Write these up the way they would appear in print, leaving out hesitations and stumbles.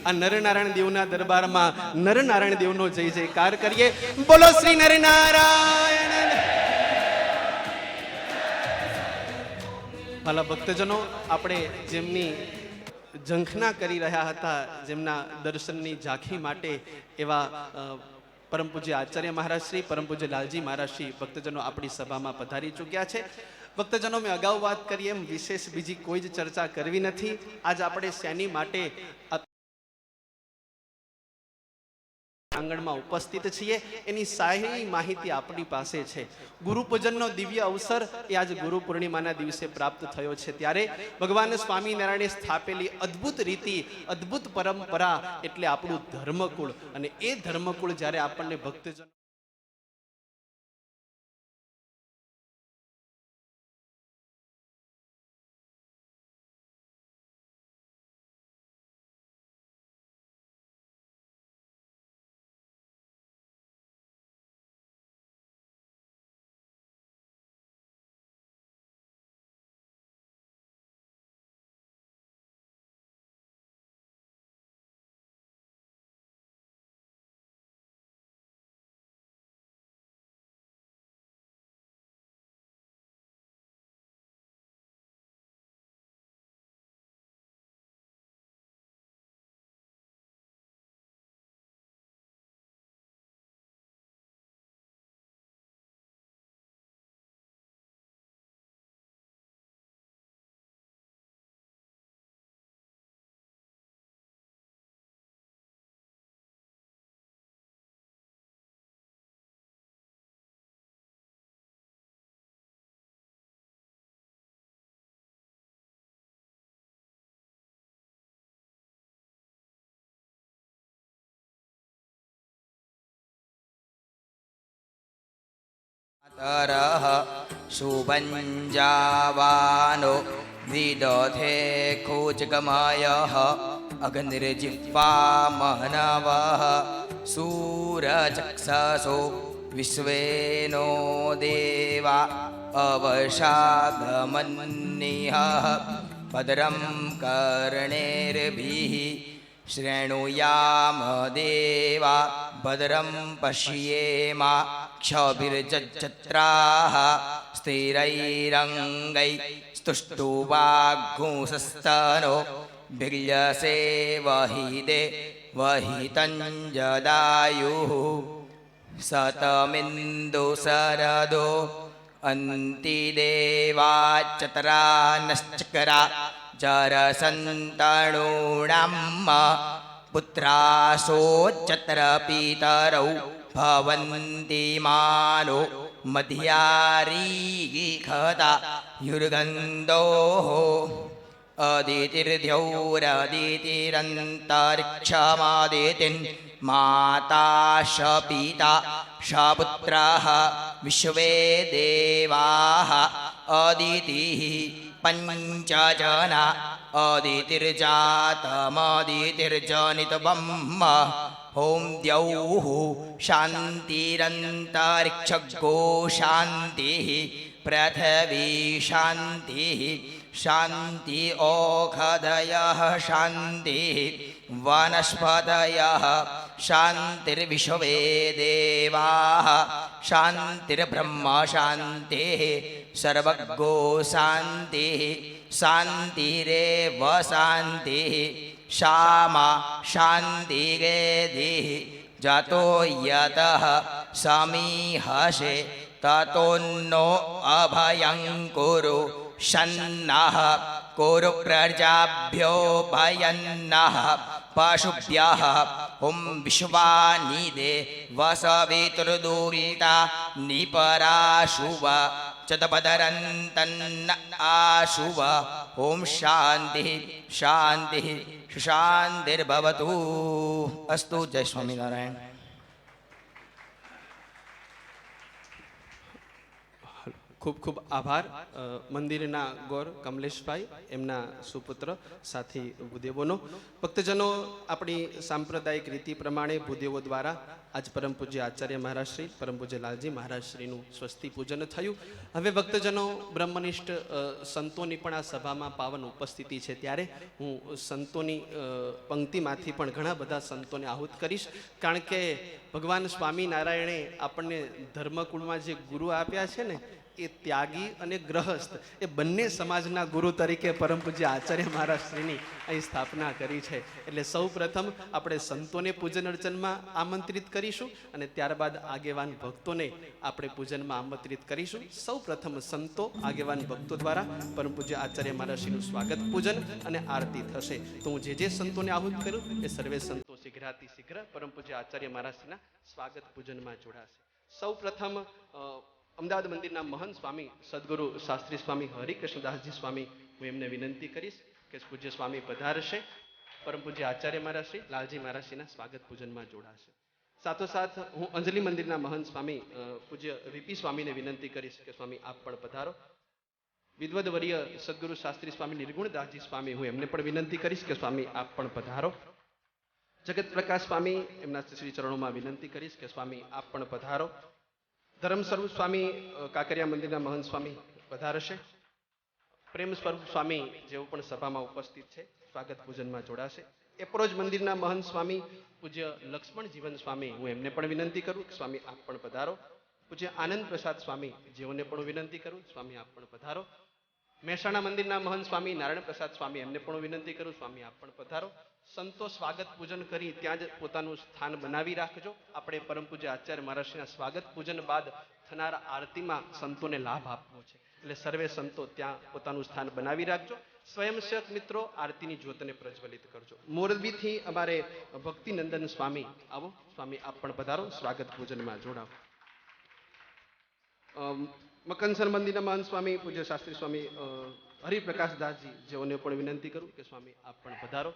આ નરનારાયણ દેવના દરબારમાં નરનારાયણ દેવનો જય જયકાર કરીએ. બોલો શ્રી નરનારાયણ. ભલા ભક્તજનો, આપણે જેમની ઝંખના કરી રહ્યા હતા, જેમના દર્શનની ઝાંખી માટે એવા પરમ પૂજ્ય આચાર્ય મહારાજ શ્રી, પરમ પૂજ્ય લાલજી મહારાજ શ્રી ભક્તજનો આપણી સભામાં પધારી ચૂક્યા છે. ભક્તજનો, મેં અગાઉ વાત કરી એમ વિશેષ બીજી કોઈ જ ચર્ચા કરવી નથી. આજ આપણે શેની માટે આંગણમાં ઉપસ્થિત છીએ એની સારી માહિતી આપણી પાસે છે. ગુરુપૂજનનો દિવ્ય અવસર એ આજ ગુરુ પૂર્ણિમાના દિવસે પ્રાપ્ત થયો છે. ત્યારે ભગવાન સ્વામિનારાયણે સ્થાપેલી અદ્ભુત રીતિ, અદ્ભુત પરંપરા એટલે આપણું ધર્મકુળ. અને એ ધર્મકુળ જ્યારે આપણને ભક્તજન तरह सुबंजावानो विदधे खोजगमयः अग्निर्जिह्वा महनवः सूरचक्षसो विश्वेनो देवा अवशागमन्निः भद्रं कर्णेर्भिः श्रेणुयाम देवा भद्रं पश्येम क्षभिर्जत्राः स्थिरैरङ्गैः स्तुष्टुवाग्गुंसस्तनो भिर्यसे वहिते वहितं जदायुः शतमिन्दुशरदो अन्तिदेवाच्चतरानश्चकरा जरसन्तणूणाम् पुत्रासोच्चतरपितरौ भवन्ति मानो मध्यारीखता युर्गन्धोः अदितिर्द्यौरदितिरन्तरिक्षमादितिन् माता श पिता श पुत्रः विश्वे देवाः अदितिः पञ्चजना अदितिर्जातमदितिर्जनितब्रह्म ॐ द्यौः शान्तिरन्तरिक्षगो शान्तिः पृथिवी शान्तिः शान्ति ओषधयः शान्तिः वनस्पतयः शान्तिर्विश्वे देवाः शान्तिर्ब्रह्म शान्तिः सर्वगो शान्तिः शान्तिरेव शान्तिः श्यामा शान्तिरेधिः जातो यतः समीहसे ततोन्नो अभयं कुरु शन्नः कुरु प्रजाभ्यो भयन्नः पशुभ्यः ॐ विश्वानिदे वसवितुर्दुरिता निपराशुव चतपदरन्तन्न आशुव ॐ शान्तिः शान्तिः शान्तिर्भवतु अस्तु. जय स्वामिनारायण. ખૂબ ખૂબ આભાર મંદિરના ગોર કમલેશભાઈ, એમના સુપુત્ર સાથી ભૂદેવોનો. ભક્તજનો, આપણી સાંપ્રદાયિક રીતિ પ્રમાણે ભૂદેવો દ્વારા આજ પરમ પૂજ્ય આચાર્ય મહારાજશ્રી પરમ પૂજ્ય લાલજી મહારાજશ્રીનું સ્વસ્તિ પૂજન થયું. હવે ભક્તજનો, બ્રહ્મનિષ્ઠ સંતોની પણ આ સભામાં પાવન ઉપસ્થિતિ છે, ત્યારે હું સંતોની પંક્તિમાંથી પણ ઘણા બધા સંતોને આહુત કરીશ. કારણ કે ભગવાન સ્વામિનારાયણે આપણને ધર્મકુળમાં જે ગુરુ આપ્યા છે ને, એ ત્યાગી અને ગ્રહસ્થ એ બંને સમાજના ગુરુ તરીકે પરમ પૂજ્ય આચાર્ય મહારાજશ્રીની અહીં સ્થાપના કરી છે. એટલે સૌ પ્રથમ આપણે સંતોને પૂજન અર્ચનમાં આમંત્રિત કરીશું અને ત્યારબાદ આગેવાન ભક્તોને આપણે પૂજનમાં આમંત્રિત કરીશું. સૌ પ્રથમ સંતો આગેવાન ભક્તો દ્વારા પરમ પૂજ્ય આચાર્ય મહારાજશ્રીનું સ્વાગત પૂજન અને આરતી થશે. તો હું જે સંતોને આહુત કરું એ સર્વે સંતો શીઘ્રાતિ શીઘ્ર પરમ પૂજ્ય આચાર્ય મહારાજશ્રીના સ્વાગત પૂજનમાં જોડાશે. સૌ પ્રથમ અમદાવાદ મંદિરના મહંત સ્વામી સદગુરુ શાસ્ત્રી સ્વામી હરિકૃષ્ણદાસજી સ્વામી, હું એમને વિનંતી કરીશ કે પૂજ્ય સ્વામી પધારશે, પરમ પૂજ્ય આચાર્ય મહારાજશ્રી લાલજી મહારાજશ્રીના સ્વાગત પૂજનમાં જોડાશે. સાથોસાથ હું અંજલિ મંદિરના મહંત સ્વામી પૂજ્ય વીપી સ્વામીને વિનંતી કરીશ કે સ્વામી આપ પણ પધારો. વિદ્વદવર્ય સદગુરુ શાસ્ત્રી સ્વામી નિર્ગુણદાસજી સ્વામી, હું એમને પણ વિનંતી કરીશ કે સ્વામી આપ પણ પધારો. જગત પ્રકાશ સ્વામી, એમના શ્રી ચરણોમાં વિનંતી કરીશ કે સ્વામી આપ પણ પધારો. ધર્મ સ્વરૂપ સ્વામી કાંકરિયા મંદિરના મહંત સ્વામી પધારશે. પ્રેમ સ્વરૂપ સ્વામી જેઓ પણ સભામાં ઉપસ્થિત છે, સ્વાગત પૂજનમાં જોડાશે. એપ્રોજ મંદિરના મહંત સ્વામી પૂજ્ય લક્ષ્મણ જીવન સ્વામી, હું એમને પણ વિનંતી કરું કે સ્વામી આપ પણ પધારો. પૂજ્ય આનંદ પ્રસાદ સ્વામી, જેઓને પણ વિનંતી કરું સ્વામી આપ પણ પધારો. મહેસાણા મંદિરના મહંત સ્વામી નારાયણ પ્રસાદ સ્વામી, એમને પણ વિનંતી કરું સ્વામી આપ પણ પધારો. સંતો સ્વાગત પૂજન કરી ત્યાં જ પોતાનું સ્થાન બનાવી રાખજો. આપણે પરમ પૂજ્ય આચાર્ય મહારાજના સ્વાગત પૂજન બાદ થનાર આરતીમાં સંતોને લાભ આપવો છે, એટલે સર્વે સંતો ત્યાં પોતાનું સ્થાન બનાવી રાખજો. સ્વયંસેવક મિત્રો આરતીની જ્યોતને પ્રજ્વલિત કરજો. મોરબીથી અમારે ભક્તિનંદન સ્વામી, આવો સ્વામી આપ પણ પધારો, સ્વાગત પૂજનમાં જોડાવો. મકનસર મંદિરના મહંત સ્વામી પૂજ્ય શાસ્ત્રી સ્વામી હરિપ્રકાશ દાસજી, જેઓને પણ વિનંતી કરું કે સ્વામી આપ પણ પધારો.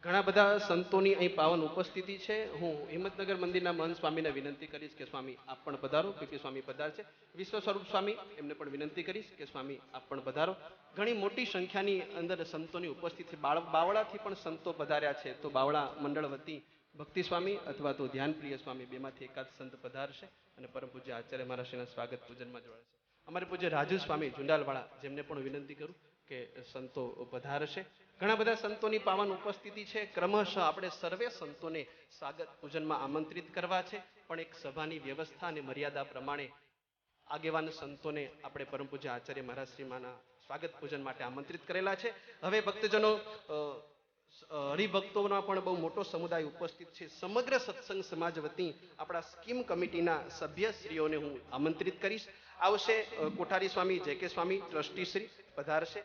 ઘણા બધા સંતોની અહીં પાવન ઉપસ્થિતિ છે. હું હિંમતનગર મંદિરના મહંત સ્વામીને વિનંતી કરીશ કે સ્વામી આપ પણ પધારો. પીપી સ્વામી પધારશે. વિશ્વ સ્વરૂપ સ્વામી, એમને પણ વિનંતી કરીશ કે સ્વામી આપ પણ પધારો. ઘણી મોટી સંખ્યાની અંદર સંતોની ઉપસ્થિતિ, બાવળાથી પણ સંતો પધાર્યા છે, તો બાવળા મંડળ વતી ભક્તિ સ્વામી અથવા તો ધ્યાનપ્રિય સ્વામી, બેમાંથી એકાદ સંત પધારશે અને પરમ પૂજ્ય આચાર્ય મહારાજના સ્વાગત પૂજનમાં જોડાશે. અમારે પૂજ્ય રાજુ સ્વામી ઝુંડાલવાળા, જેમને પણ વિનંતી કરું કે સંતો પધારશે. ઘણા બધા સંતોની પાવન ઉપસ્થિતિ છે. ક્રમશઃ આપણે સર્વે સંતોને સ્વાગત પૂજનમાં આમંત્રિત કરવા છે, પણ એક સભાની વ્યવસ્થા અને મર્યાદા પ્રમાણે આગેવાન સંતોને આપણે પરમ પૂજ્ય આચાર્ય મહારાજશ્રીમાંના સ્વાગત પૂજન માટે આમંત્રિત કરેલા છે. હવે ભક્તજનો, હરિભક્તોના પણ બહુ મોટો સમુદાય ઉપસ્થિત છે. સમગ્ર સત્સંગ સમાજ વતી આપણા સ્કીમ કમિટીના સભ્યશ્રીઓને હું આમંત્રિત કરીશ. આવશે કોઠારી સ્વામી જે કે સ્વામી ટ્રસ્ટી શ્રી પધારશે.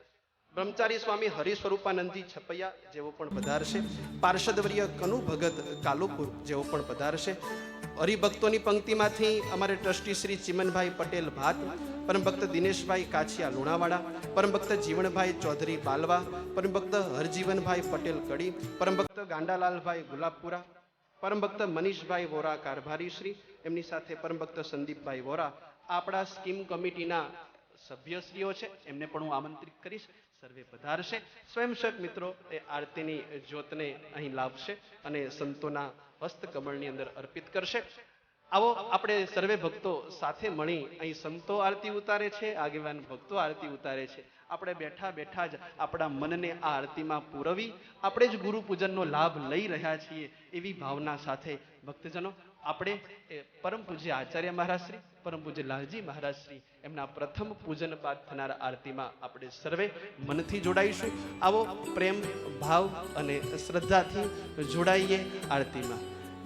બ્રહ્મચારી સ્વામી હરિ સ્વરૂપાનંદજી છપૈયા, જેઓ પણ પધારશે. પાર્ષદવર્ય કનુ ભગત કાલુપુર, જેઓ પણ પધારશે. હરિભક્તોની પંક્તિમાંથી અમારે ટ્રસ્ટી શ્રી ચિમનભાઈ પટેલ ભાત, પરમ ભક્ત દિનેશભાઈ કાછિયા લુણાવાડા, પરમ ભક્ત જીવણભાઈ ચૌધરી બાલવા, પરમ ભક્ત હરજીવનભાઈ પટેલ કડી, પરમ ભક્ત ગાંડાલાલભાઈ ગુલાબપુરા, પરમ ભક્ત મનીષભાઈ વોરા કારભારી શ્રી, એમની સાથે પરમ ભક્ત સંદીપભાઈ વોરા, આપણા સ્કીમ કમિટીના સભ્યશ્રીઓ છે, એમને પણ હું આમંત્રિત કરીશ. સર્વે પધારશે. સ્વયંસેવક મિત્રો એ આરતીની જ્યોતને અહીં લાવશે અને સંતોના હસ્તકમળની અંદર અર્પિત કરશે. આવો આપણે સર્વે ભક્તો સાથે મળી અહીં સંતો આરતી ઉતારે છે, આગેવાન ભક્તો આરતી ઉતારે છે. આપણે બેઠા બેઠા જ આપણા મનને આ આરતીમાં પૂરવી આપણે જ ગુરુ પૂજનનો લાભ લઈ રહ્યા છીએ, એવી ભાવના સાથે ભક્તજનો આપણે પરમ પૂજ્ય આચાર્ય મહારાજશ્રી પરમ પૂજ્ય લાલજી મહારાજશ્રી એમના પ્રથમ પૂજન બાદ થનાર આરતીમાં આપણે સર્વે મનથી જોડાઈશું. આવો પ્રેમ ભાવ અને શ્રદ્ધાથી જોડાઈએ આરતીમાં.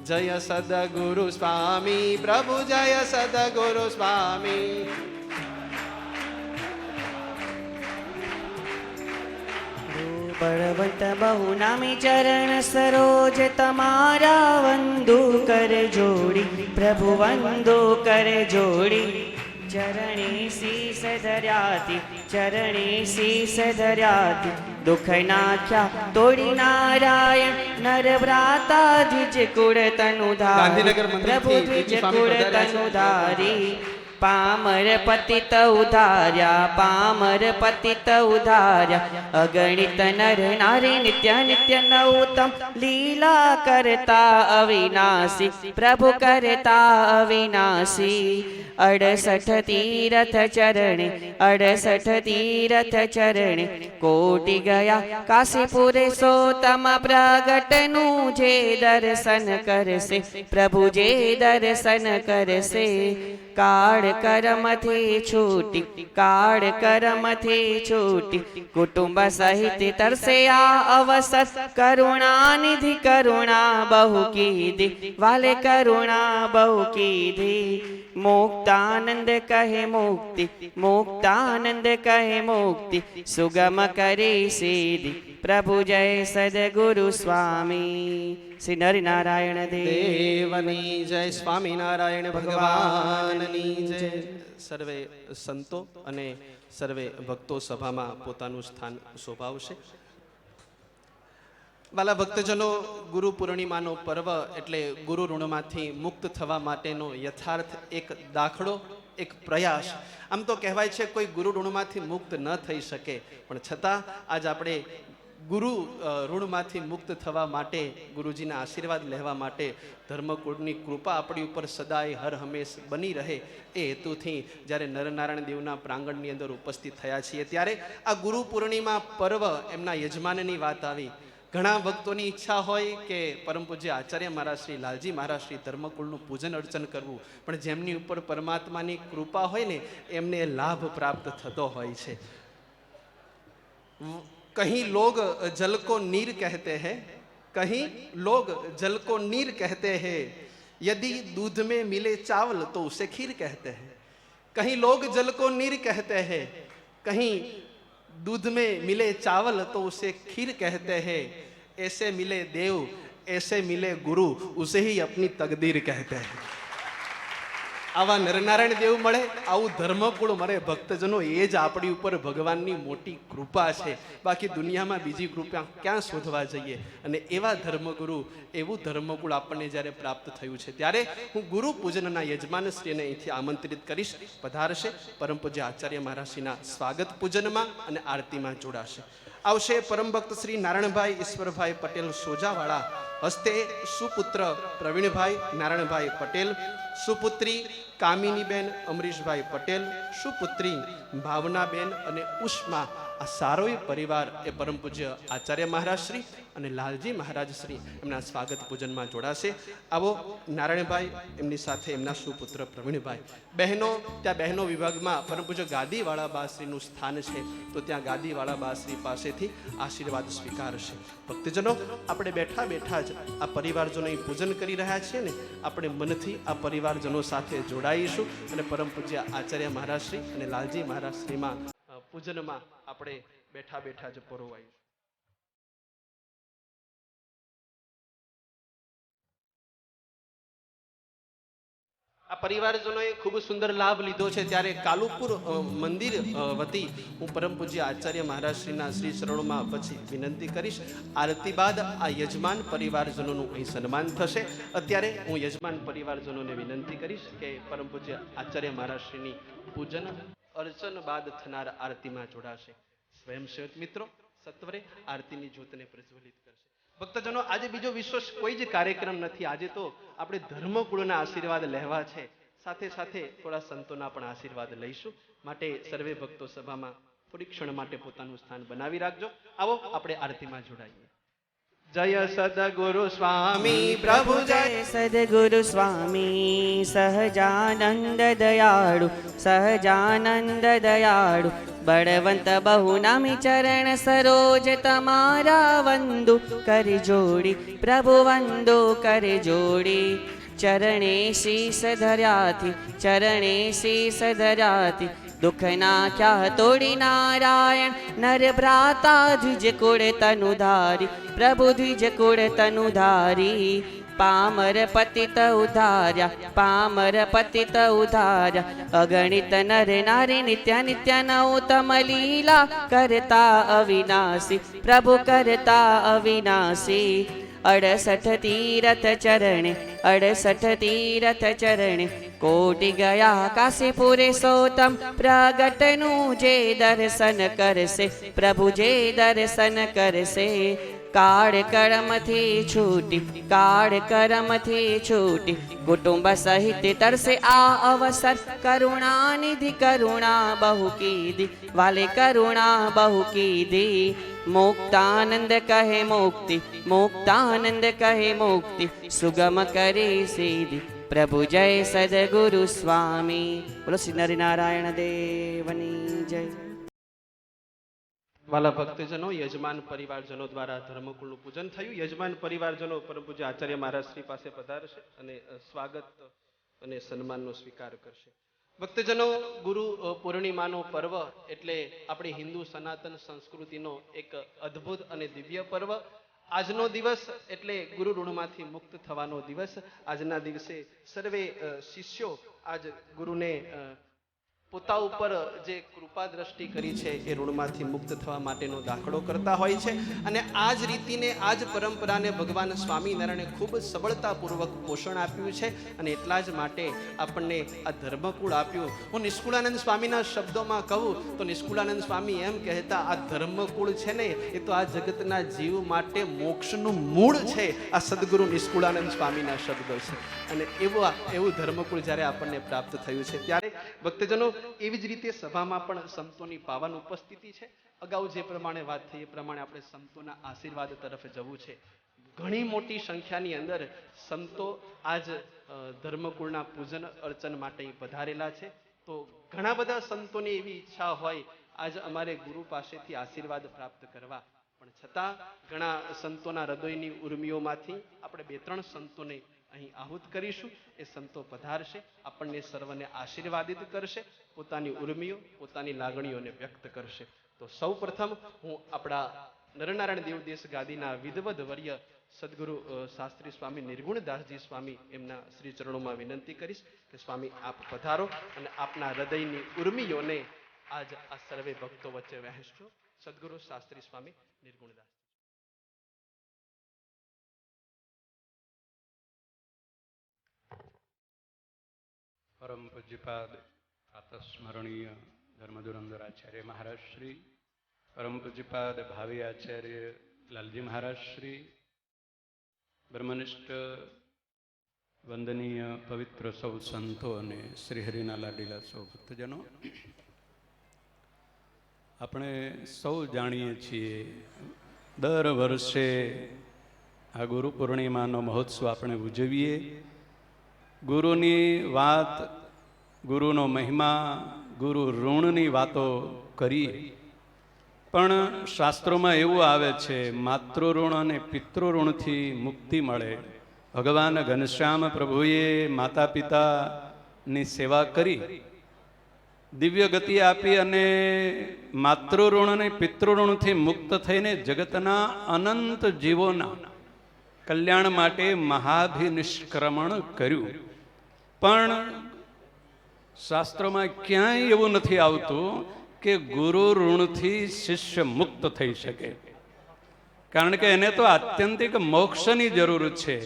જય સદગુરુ સ્વામી પ્રભુ, જય સદગુરુ સ્વામી. બળવંત બહુ નામી ચરણ સરોજ તમારા વંદુ કર જોડી, પ્રભુ વંદુ કર જોડી. ચરણી શીસ ધર્યાતી, ચરણી શીસ ધર્યાતી, દુઃખ નાખ્યા તોડી નારાયણ નર વ્રાતા દ્વિજ કુળ તનુ ધારી, પ્રભુ દ્વિજ કુળ તનુ ધારી. પામર પતિત ઉધાર્યા, પામર પતિત ઉધાર્યા, અગણિત નર નારી નિત્ય નિત્ય નૂતમ, લીલા કરતા અવિનાશી, પ્રભુ કરતા અવિનાશી. 68 તીરથ ચરણે, 68 તીરથ ચરણે, કોટી ગયા કાશીપુરે સોતમ, પ્રગટનું જે દર્શન કરશે, પ્રભુ જે દર્શન કરશે. કાળ કર્મથી છૂટી, કાળ કર્મથી છૂટી, કુટુંબ સહિત તરસે આ અવસર, કરુણાનિધિ કરુણા બહુ કીધી, વાલે કરુણા બહુ કીધી. મુક્તાનંદ કહે મુક્તિ, મુક્તાનંદ કહે મુક્તિ, સુગમ કરે સીધી, પ્રભુ જય સદગુરુ સ્વામી. શ્રી નરનારાયણ દેવની જય, સ્વામિનારાયણ ભગવાનની જય. સર્વે સંતો અને સર્વે ભક્તો સભામાં પોતાનું સ્થાન શોભાવશે. વાલા ભક્તજનો, ગુરુ પૂર્ણિમાનો પર્વ એટલે ગુરુ ઋણમાંથી મુક્ત થવા માટેનો યથાર્થ એક દાખલો, એક પ્રયાસ. આમ તો કહેવાય છે કોઈ ગુરુ ઋણમાંથી મુક્ત ન થઈ શકે, પણ છતાં આજ આપણે ગુરુ ઋણમાંથી મુક્ત થવા માટે, ગુરુજીના આશીર્વાદ લેવા માટે, ધર્મકુળની કૃપા આપણી ઉપર સદાય હર હંમેશ બની રહે એ હેતુથી જ્યારે નરનારાયણ દેવના પ્રાંગણની અંદર ઉપસ્થિત થયા છીએ, ત્યારે આ ગુરુ પૂર્ણિમા પર્વ એમના યજમાનની વાત આવી. ઘણા ભક્તોની ઈચ્છા હોય કે પરમ પૂજ્ય આચાર્ય મહારાજ શ્રી લાલજી મહારાજ શ્રી ધર્મકુળનું પૂજન અર્ચન કરવું, પણ જેમની ઉપર પરમાત્માની કૃપા હોય ને એમને લાભ પ્રાપ્ત થતો હોય છે. कहीं लोग जल को नीर कहते हैं, कहीं लोग जल को नीर कहते हैं, यदि दूध में मिले चावल तो उसे खीर कहते हैं. कहीं लोग जल को नीर कहते हैं, कहीं दूध में मिले चावल तो उसे खीर कहते हैं. ऐसे मिले देव, ऐसे मिले गुरु, उसे ही अपनी तकदीर कहते हैं. આવા નરનારાયણ દેવ મળે, આવું ધર્મકુળ મળે ભક્તજનો, એ જ આપણી ઉપર ભગવાનની મોટી કૃપા છે. બાકી દુનિયામાં બીજી કૃપા ક્યાં શોધવા જઈએ? અને એવા ધર્મગુરુ, એવું ધર્મકુળ આપણને જ્યારે પ્રાપ્ત થયું છે, ત્યારે હું ગુરુ પૂજનના યજમાનશ્રીને અહીંથી આમંત્રિત કરીશ, પધારશે, પરમ પૂજ્ય આચાર્ય મહારાજશ્રીના સ્વાગત પૂજનમાં અને આરતીમાં જોડાશે. આવશે પરમ ભક્ત શ્રી નારાયણભાઈ ઈશ્વરભાઈ પટેલ સોજાવાળા, હસ્તે સુપુત્ર પ્રવીણભાઈ નારાયણભાઈ પટેલ, સુપુત્રી કામિનીબેન અમરીશભાઈ પટેલ, સુપુત્રી ભાવનાબેન અને ઉષ્મા. આ સારોય પરિવાર એ પરમ પૂજ્ય આચાર્ય મહારાજ શ્રી અને લાલજી મહારાજ શ્રી એમના સ્વાગત પૂજનમાં જોડાશે. આવો નારાયણભાઈ, એમની સાથે એમના સુપુત્ર પ્રવીણભાઈ. બહેનો, ત્યાં બહેનો વિભાગમાં પરમ પૂજ્ય ગાદીવાળા બાશ્રીનું સ્થાન છે, તો ત્યાં ગાદીવાળા બાશ્રી પાસેથી આશીર્વાદ સ્વીકારશે. ભક્તજનો, આપણે બેઠા બેઠા જ આ પરિવારજનો પૂજન કરી રહ્યા છીએ ને, આપણે મનથી આ પરિવારજનો સાથે જોડાઈશું અને પરમ પૂજ્ય આચાર્ય મહારાજ શ્રી અને લાલજી મહારાજ શ્રીમાં પૂજનમાં આપણે બેઠા બેઠા જ પરોવાઈશું. આ પરિવારજનોએ ખૂબ સુંદર લાભ લીધો છે, ત્યારે કાલુપુર મંદિર વતી હું પરમ પૂજ્ય આચાર્ય મહારાજ શ્રીના શ્રી ચરણોમાં પછી વિનંતી કરીશ. આરતી બાદ આ યજમાન પરિવારજનોનું અહીં સન્માન થશે. અત્યારે હું યજમાન પરિવારજનોને વિનંતી કરીશ કે પરમ પૂજ્ય આચાર્ય મહારાજ શ્રીની પૂજન અર્ચન બાદ થનાર આરતીમાં જોડાશે. સ્વયંસેવક મિત્રો સત્વરે આરતીની જ્યોતને પ્રજ્વલિત કરશે. ભક્તજનો, આજે બીજો વિશેષ કોઈ જ કાર્યક્રમ નથી. આજે તો આપણે ધર્મકુળના આશીર્વાદ લેવા છે, સાથે સાથે થોડા સંતોના પણ આશીર્વાદ લઈશું. માટે સર્વે ભક્તો સભામાં થોડી ક્ષણ માટે પોતાનું સ્થાન બનાવી રાખજો. આવો આપણે આરતીમાં જોડાઈએ. જય સદગુરુ સ્વામી પ્રભુ જય. સદગુરુ સ્વામી સહજાનંદ દયાળુ, સહજાનંદ દયાળુ, બળવંત બહુ નામી ચરણ સરોજ તમારા વંદુ કર જોડી, પ્રભુ વંદો કર જોડી. ચરણે શીશ ધર્યાથી, ચરણે શીશ ધર્યાથી, દુઃખ નાખ્યા તોડી નારાયણ, નર ભ્રાતા દ્વિજ કુળ તનુ ધારી, પ્રભુ દ્વિજ કુળ તનુ ધારી. પામર પતિત ઉધાર્યા, પામર પતિત ઉધાર્યા. અગણિત નર નારી નિત્ય નિત્ય નૌતમ લીલા, કરતા અવિનાશી પ્રભુ કરતા અવિનાશી. 68 તીરથ ચરણે, 68 તીરથ ચરણે, કોટી ગયા કાશીપુરે સોતમ. પ્રગટનું જે દર્શન કરશે, પ્રભુ જે દર્શન કરશે. કાળ કર્મથી છૂટી, કાળ કર્મથી છૂટી, કુટુંબ સહિત તરસે આ અવસર. કરુણાનિધિ કરુણા બહુ કીધી, વાલે કરુણા બહુ કીધી. મુક્તાનંદ કહે મુક્તિ, મુક્તાનંદ કહે મુક્તિ, સુગમ કરે સીધી. પ્રભુ જય સદગુરુ સ્વામી. બોલો શ્રી નરનારાયણ દેવની જય. વાલા ભક્તજનો, યજમાન પરિવારજનો દ્વારા ધર્મકુળનું પૂજન થયું. યજમાન પરિવારજનો પરમ પૂજ્ય આચાર્ય મહારાજ શ્રી પાસે પધારશે અને સ્વાગત અને સન્માનનો સ્વીકાર કરશે. ભક્તજનો, ગુરુ પૂર્ણિમાનો પર્વ એટલે આપણી હિન્દુ સનાતન સંસ્કૃતિનો એક અદ્ભુત અને દિવ્ય પર્વ. આજનો દિવસ એટલે ગુરુ ઋણમાંથી મુક્ત થવાનો દિવસ. આજના દિવસે સર્વે શિષ્યો આજ ગુરુને પોતા ઉપર જે કૃપા દ્રષ્ટિ કરી છે એ ઋણમાંથી મુક્ત થવા માટેનો દાખલો કરતા હોય છે. અને આ જ રીતિને, આ જ પરંપરાને ભગવાન સ્વામિનારાયણે ખૂબ સબળતાપૂર્વક પોષણ આપ્યું છે. અને એટલા જ માટે આપણને આ ધર્મકુળ આપ્યું. હું નિષ્કુળાનંદ સ્વામીના શબ્દોમાં કહું તો નિષ્કુળાનંદ સ્વામી એમ કહેતા, આ ધર્મકુળ છે ને એ તો આ જગતના જીવ માટે મોક્ષનું મૂળ છે. આ સદગુરુ નિષ્કુળાનંદ સ્વામીના શબ્દો છે. અને એવું ધર્મકુળ જ્યારે આપણને પ્રાપ્ત થયું છે ત્યારે ભક્તજનો, એવી જ રીતે સભામાં પણ સંતોની પાવન ઉપસ્થિતિ છે. અગાઉ જે પ્રમાણે વાત થઈ એ પ્રમાણે આપણે સંતોના આશીર્વાદ તરફ જવું છે. ઘણી મોટી સંખ્યાની અંદર સંતો આજ ધર્મકુળના પૂજન અર્ચન માટે પધારેલા છે. તો ઘણા બધા સંતોની એવી ઈચ્છા હોય આજ અમારે ગુરુ પાસેથી આશીર્વાદ પ્રાપ્ત કરવા, પણ છતાં ઘણા સંતોના હૃદયની ઉર્મિઓમાંથી આપણે 2-3 સંતોને અહીં આહુત કરીશું. એ સંતો પધારશે, આપણને સર્વને આશીર્વાદિત કરશે, પોતાની ઉર્મિઓ, પોતાની લાગણીઓને વ્યક્ત કરશે. તો સૌ પ્રથમ હું આપણા નરનારાયણ દેવદેશ ગાદીના વિદવદ વર્ય સદગુરુ શાસ્ત્રી સ્વામી નિર્ગુણદાસજી સ્વામી એમના શ્રી ચરણોમાં વિનંતી કરીશ કે સ્વામી આપ પધારો અને આપના હૃદયની ઉર્મિઓને આજ આ સર્વે ભક્તો વચ્ચે વહેંચજો. સદગુરુ શાસ્ત્રી સ્વામી નિર્ગુણદાસ. પરમ પૂજ્યપાદ આતસ્મરણીય ધર્મધુરંધર આચાર્ય મહારાજ શ્રી, પરમ પૂજ્યપાદ ભાવિ આચાર્ય લાલજી મહારાજ શ્રી, બ્રહ્મનિષ્ઠ વંદનીય પવિત્ર સૌ સંતો અને શ્રીહરિના લાડીલા સૌ ભક્તજનો, આપણે સૌ જાણીએ છીએ દર વર્ષે આ ગુરુ પૂર્ણિમાનો મહોત્સવ આપણે ઉજવીએ. ગુરુની વાત, ગુરુનો મહિમા, ગુરુ ઋણની વાતો કરીએ. પણ શાસ્ત્રોમાં એવું આવે છે, માતૃઋણ અને પિતૃઋણથી મુક્તિ મળે. ભગવાન ઘનશ્યામ પ્રભુએ માતા પિતાની સેવા કરી દિવ્ય ગતિ આપી અને માતૃઋણ અને પિતૃઋણથી મુક્ત થઈને જગતના અનંત જીવોના કલ્યાણ માટે મહાભિનિષ્ક્રમણ કર્યું. પણ શાસ્ત્રોમાં ક્યાંય એવું નથી આવતું કે ગુરુ ઋણથી શિષ્ય મુક્ત થઈ શકે. કારણ કે એને તો આત્યંતિક મોક્ષની જરૂર છે.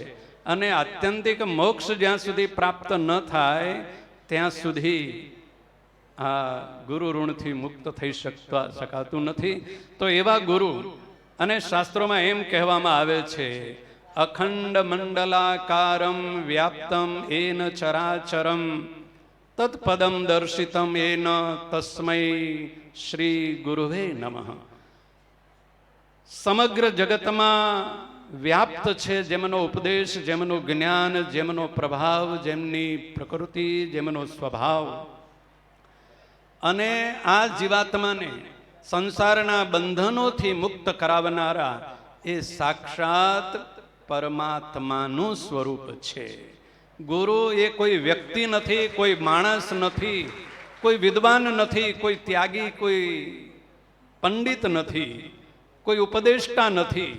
અને આત્યંતિક મોક્ષ જ્યાં સુધી પ્રાપ્ત ન થાય ત્યાં સુધી આ ગુરુ ઋણથી મુક્ત થઈ શકાતું નથી. તો એવા ગુરુ, અને શાસ્ત્રોમાં એમ કહેવામાં આવે છે, અખંડ મંડલાકારમ વ્યાપ્તમ એન ચરાચરમ તત્પદમ દર્શિતમ એન તસ્મૈ શ્રી ગુરુવે નમઃ. સમગ્ર જગતમાં વ્યાપ્ત છે જેમનો ઉપદેશ, જેમનું જ્ઞાન, જેમનો પ્રભાવ, જેમની પ્રકૃતિ, જેમનો સ્વભાવ. અને આ જીવાત્માને સંસારના બંધનોથી મુક્ત કરાવનારા એ સાક્ષાત પરમાત્માનું સ્વરૂપ છે. ગુરુ એ કોઈ વ્યક્તિ નથી, કોઈ માણસ નથી, કોઈ વિદ્વાન નથી, કોઈ ત્યાગી, કોઈ પંડિત નથી, કોઈ ઉપદેષ્ટા નથી.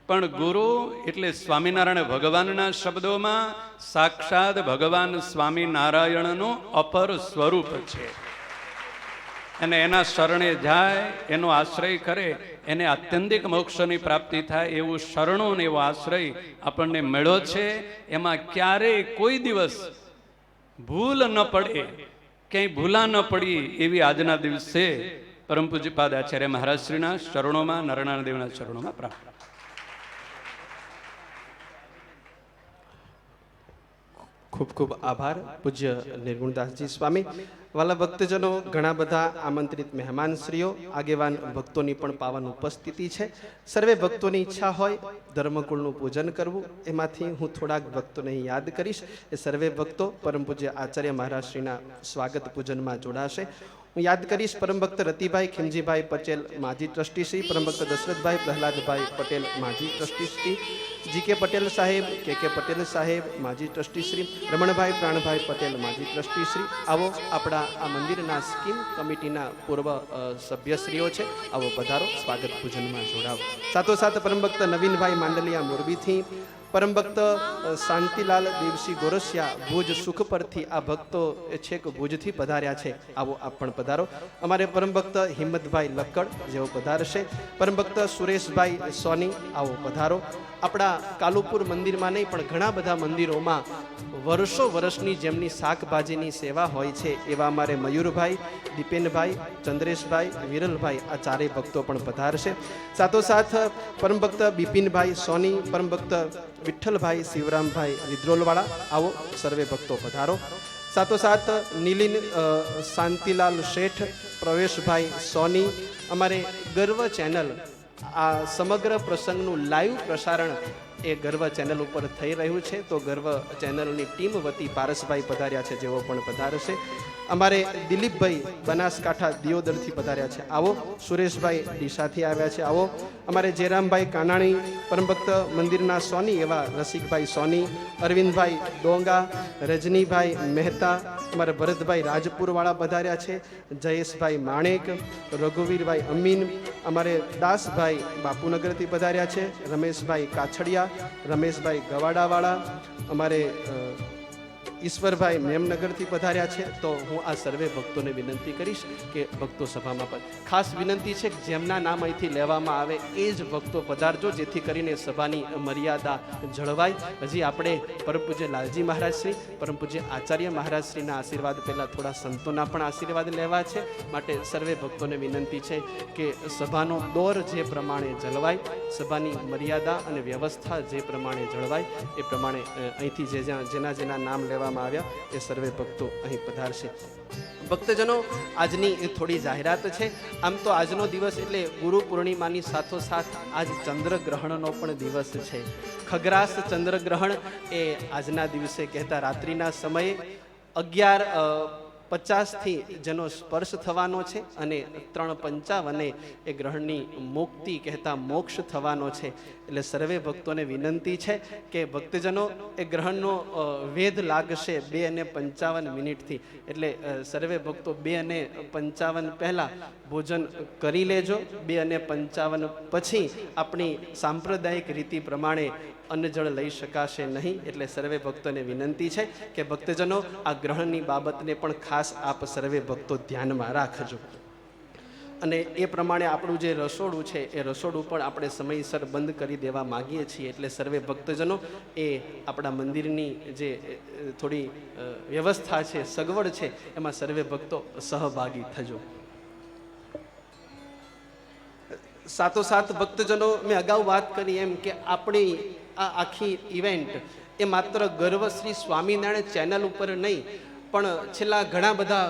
પણ ગુરુ એટલે સ્વામિનારાયણ ભગવાનના શબ્દોમાં સાક્ષાત ભગવાન સ્વામિનારાયણનું અપર સ્વરૂપ છે. અને એના શરણે જાય, એનો આશ્રય કરે, એને આત્યંતિક મોક્ષની પ્રાપ્તિ થાય એવું શરણો ને એવો આશ્રય આપણને મળ્યો છે. એમાં ક્યારેય કોઈ દિવસ ભૂલ ન પડે, ક્યાંય ભૂલા ન પડી એવી આજના દિવસે પરમ પૂજ્યપાદ આચાર્ય મહારાજશ્રીના શરણોમાં, નરનારાયણ દેવના શરણોમાં પ્રાપ્ત. ખૂબ ખૂબ આભાર પૂજ્ય નિર્ગુણદાસજી સ્વામી. વાલા ભક્તજનો, ઘણા બધા આમંત્રિત મહેમાનશ્રીઓ, આગેવાન ભક્તોની પણ પાવન ઉપસ્થિતિ છે. સર્વે ભક્તોની ઈચ્છા હોય ધર્મકુળનું પૂજન કરવું. એમાંથી હું થોડાક ભક્તોને યાદ કરીશ. એ સર્વે ભક્તો પરમ પૂજ્ય આચાર્ય મહારાજશ્રીના સ્વાગત પૂજનમાં જોડાશે. હું યાદ કરીશ પરમ ભક્ત રતિભાઈ ખીમજીભાઈ પટેલ માજી ટ્રસ્ટી શ્રી, પરમ ભક્ત દશરથભાઈ પ્રહલાદભાઈ પટેલ માજી ટ્રસ્ટી શ્રી, જી.કે. પટેલ સાહેબ, કે પટેલ સાહેબ માજી ટ્રસ્ટી શ્રી, રમણભાઈ પ્રાણભાઈ પટેલ માજી ટ્રસ્ટી શ્રી. આવો આપણા આ મંદિરના સ્કીમ કમિટીના પૂર્વ સભ્યશ્રીઓ છે. આવો પધારો, સ્વાગત પૂજનમાં જોડાવો. સાથોસાથ પરમ ભક્ત નવીનભાઈ માંડલિયા મોરબીથી, પરમ ભક્ત શાંતિલાલ દેવસિંહ ગોરસિયા ભુજ સુખ પરથી આ ભક્તો છેક ભુજથી પધાર્યા છે. આવો આપ પણ પધારો. અમારે પરમ ભક્ત હિંમતભાઈ લક્કડ જેઓ પધારશે. પરમ ભક્ત સુરેશભાઈ સોની આવો પધારો. આપણા કાલુપુર મંદિરમાં નહીં પણ ઘણા બધા મંદિરોમાં વર્ષો વર્ષની જેમની શાકભાજીની સેવા હોય છે એવા અમારે મયુરભાઈ, દીપેનભાઈ, ચંદ્રેશભાઈ, વિરલભાઈ આ ચારેય ભક્તો પણ પધારશે. સાથોસાથ પરમ ભક્ત બિપિનભાઈ સોની, પરમ ભક્ત વિઠ્ઠલભાઈ શિવરામભાઈ વિદ્રોલવાળા આવો સર્વે ભક્તો પધારો. સાથોસાથ નીલિન શાંતિલાલ શેઠ, પ્રવેશભાઈ સોની, અમારે ગર્વ ચેનલ આ સમગ્ર પ્રસંગનું લાઈવ પ્રસારણ એ ગર્વ ચેનલ ઉપર થઈ રહ્યું છે. તો ગર્વ ચેનલની ટીમ વતી પારસભાઈ પધાર્યા છે, જેઓ પણ પધારશે. અમારે દિલીપભાઈ બનાસકાંઠા દિયોદરથી પધાર્યા છે, આવો. સુરેશભાઈ ડીસાથી આવ્યા છે, આવો. અમારે જયરામભાઈ કાનાણી, પરમ ભક્ત મંદિરના સોની એવા રસિકભાઈ સોની, અરવિંદભાઈ ડોંગા, રજનીભાઈ મહેતા, અમારે ભરતભાઈ રાજપુરવાળા પધાર્યા છે, જયેશભાઈ માણેક, રઘુવીરભાઈ અમીન, અમારે દાસભાઈ બાપુનગરથી પધાર્યા છે, રમેશભાઈ કાછડિયા, રમેશભાઈ ગવાડાવાળા, અમારે ઈશ્વરભાઈ મેમનગરથી પધાર્યા છે. તો હું આ સર્વે ભક્તોને વિનંતી કરીશ કે ભક્તો સભામાં પણ ખાસ વિનંતી છે કે જેમના નામ અહીંથી લેવામાં આવે એ જ ભક્તો પધારજો, જેથી કરીને સભાની મર્યાદા જળવાય. હજી આપણે પરમ પૂજ્ય લાલજી મહારાજશ્રી, પરમ પૂજ્ય આચાર્ય મહારાજશ્રીના આશીર્વાદ પહેલાં થોડા સંતોના પણ આશીર્વાદ લેવા છે. માટે સર્વે ભક્તોને વિનંતી છે કે સભાનો દોર જે પ્રમાણે જળવાય, સભાની મર્યાદા અને વ્યવસ્થા જે પ્રમાણે જળવાય એ પ્રમાણે અહીંથી જેના નામ લેવામાં આવ્યા એ સર્વે ભક્તો અહીં પધારશે. ભક્તજનો, આજની થોડી જાહેરાત છે. આમ તો આજનો દિવસ એટલે ગુરુ પૂર્ણિમાની સાથોસાથ આજ ચંદ્રગ્રહણનો પણ દિવસ છે. ખગ્રાસ ચંદ્રગ્રહણ એ આજના દિવસે કહેતા રાત્રિના સમયે 11:50 જેનો સ્પર્શ થવાનો છે અને 3:55 એ ગ્રહણની મુક્તિ કહેતા મોક્ષ થવાનો છે. એટલે સર્વે ભક્તોને વિનંતી છે કે ભક્તજનો એ ગ્રહણનો વેધ લાગશે 2:55 એટલે સર્વે ભક્તો 2:55 પહેલાં ભોજન કરી લેજો. 2:55 પછી આપણી સાંપ્રદાયિક રીતિ પ્રમાણે અન્નજળ લઈ શકાશે નહીં. એટલે સર્વે ભક્તોને વિનંતી છે કે ભક્તજનો આ ગ્રહણની બાબતને પણ ખાસ આપ સર્વે ભક્તો ધ્યાનમાં રાખજો. અને એ પ્રમાણે આપણું જે રસોડું છે એ રસોડું પણ આપણે સમયસર બંધ કરી દેવા માગીએ છીએ. એટલે સર્વે ભક્તજનો એ આપણા મંદિરની જે થોડી વ્યવસ્થા છે, સગવડ છે, એમાં સર્વે ભક્તો સહભાગી થજો. સાથોસાથ ભક્તજનો, મેં અગાઉ વાત કરી એમ કે આપણી આ આખી ઇવેન્ટ એ માત્ર ગર્વ શ્રી સ્વામિનારાયણ ચેનલ ઉપર નહીં પણ છેલ્લા ઘણા બધા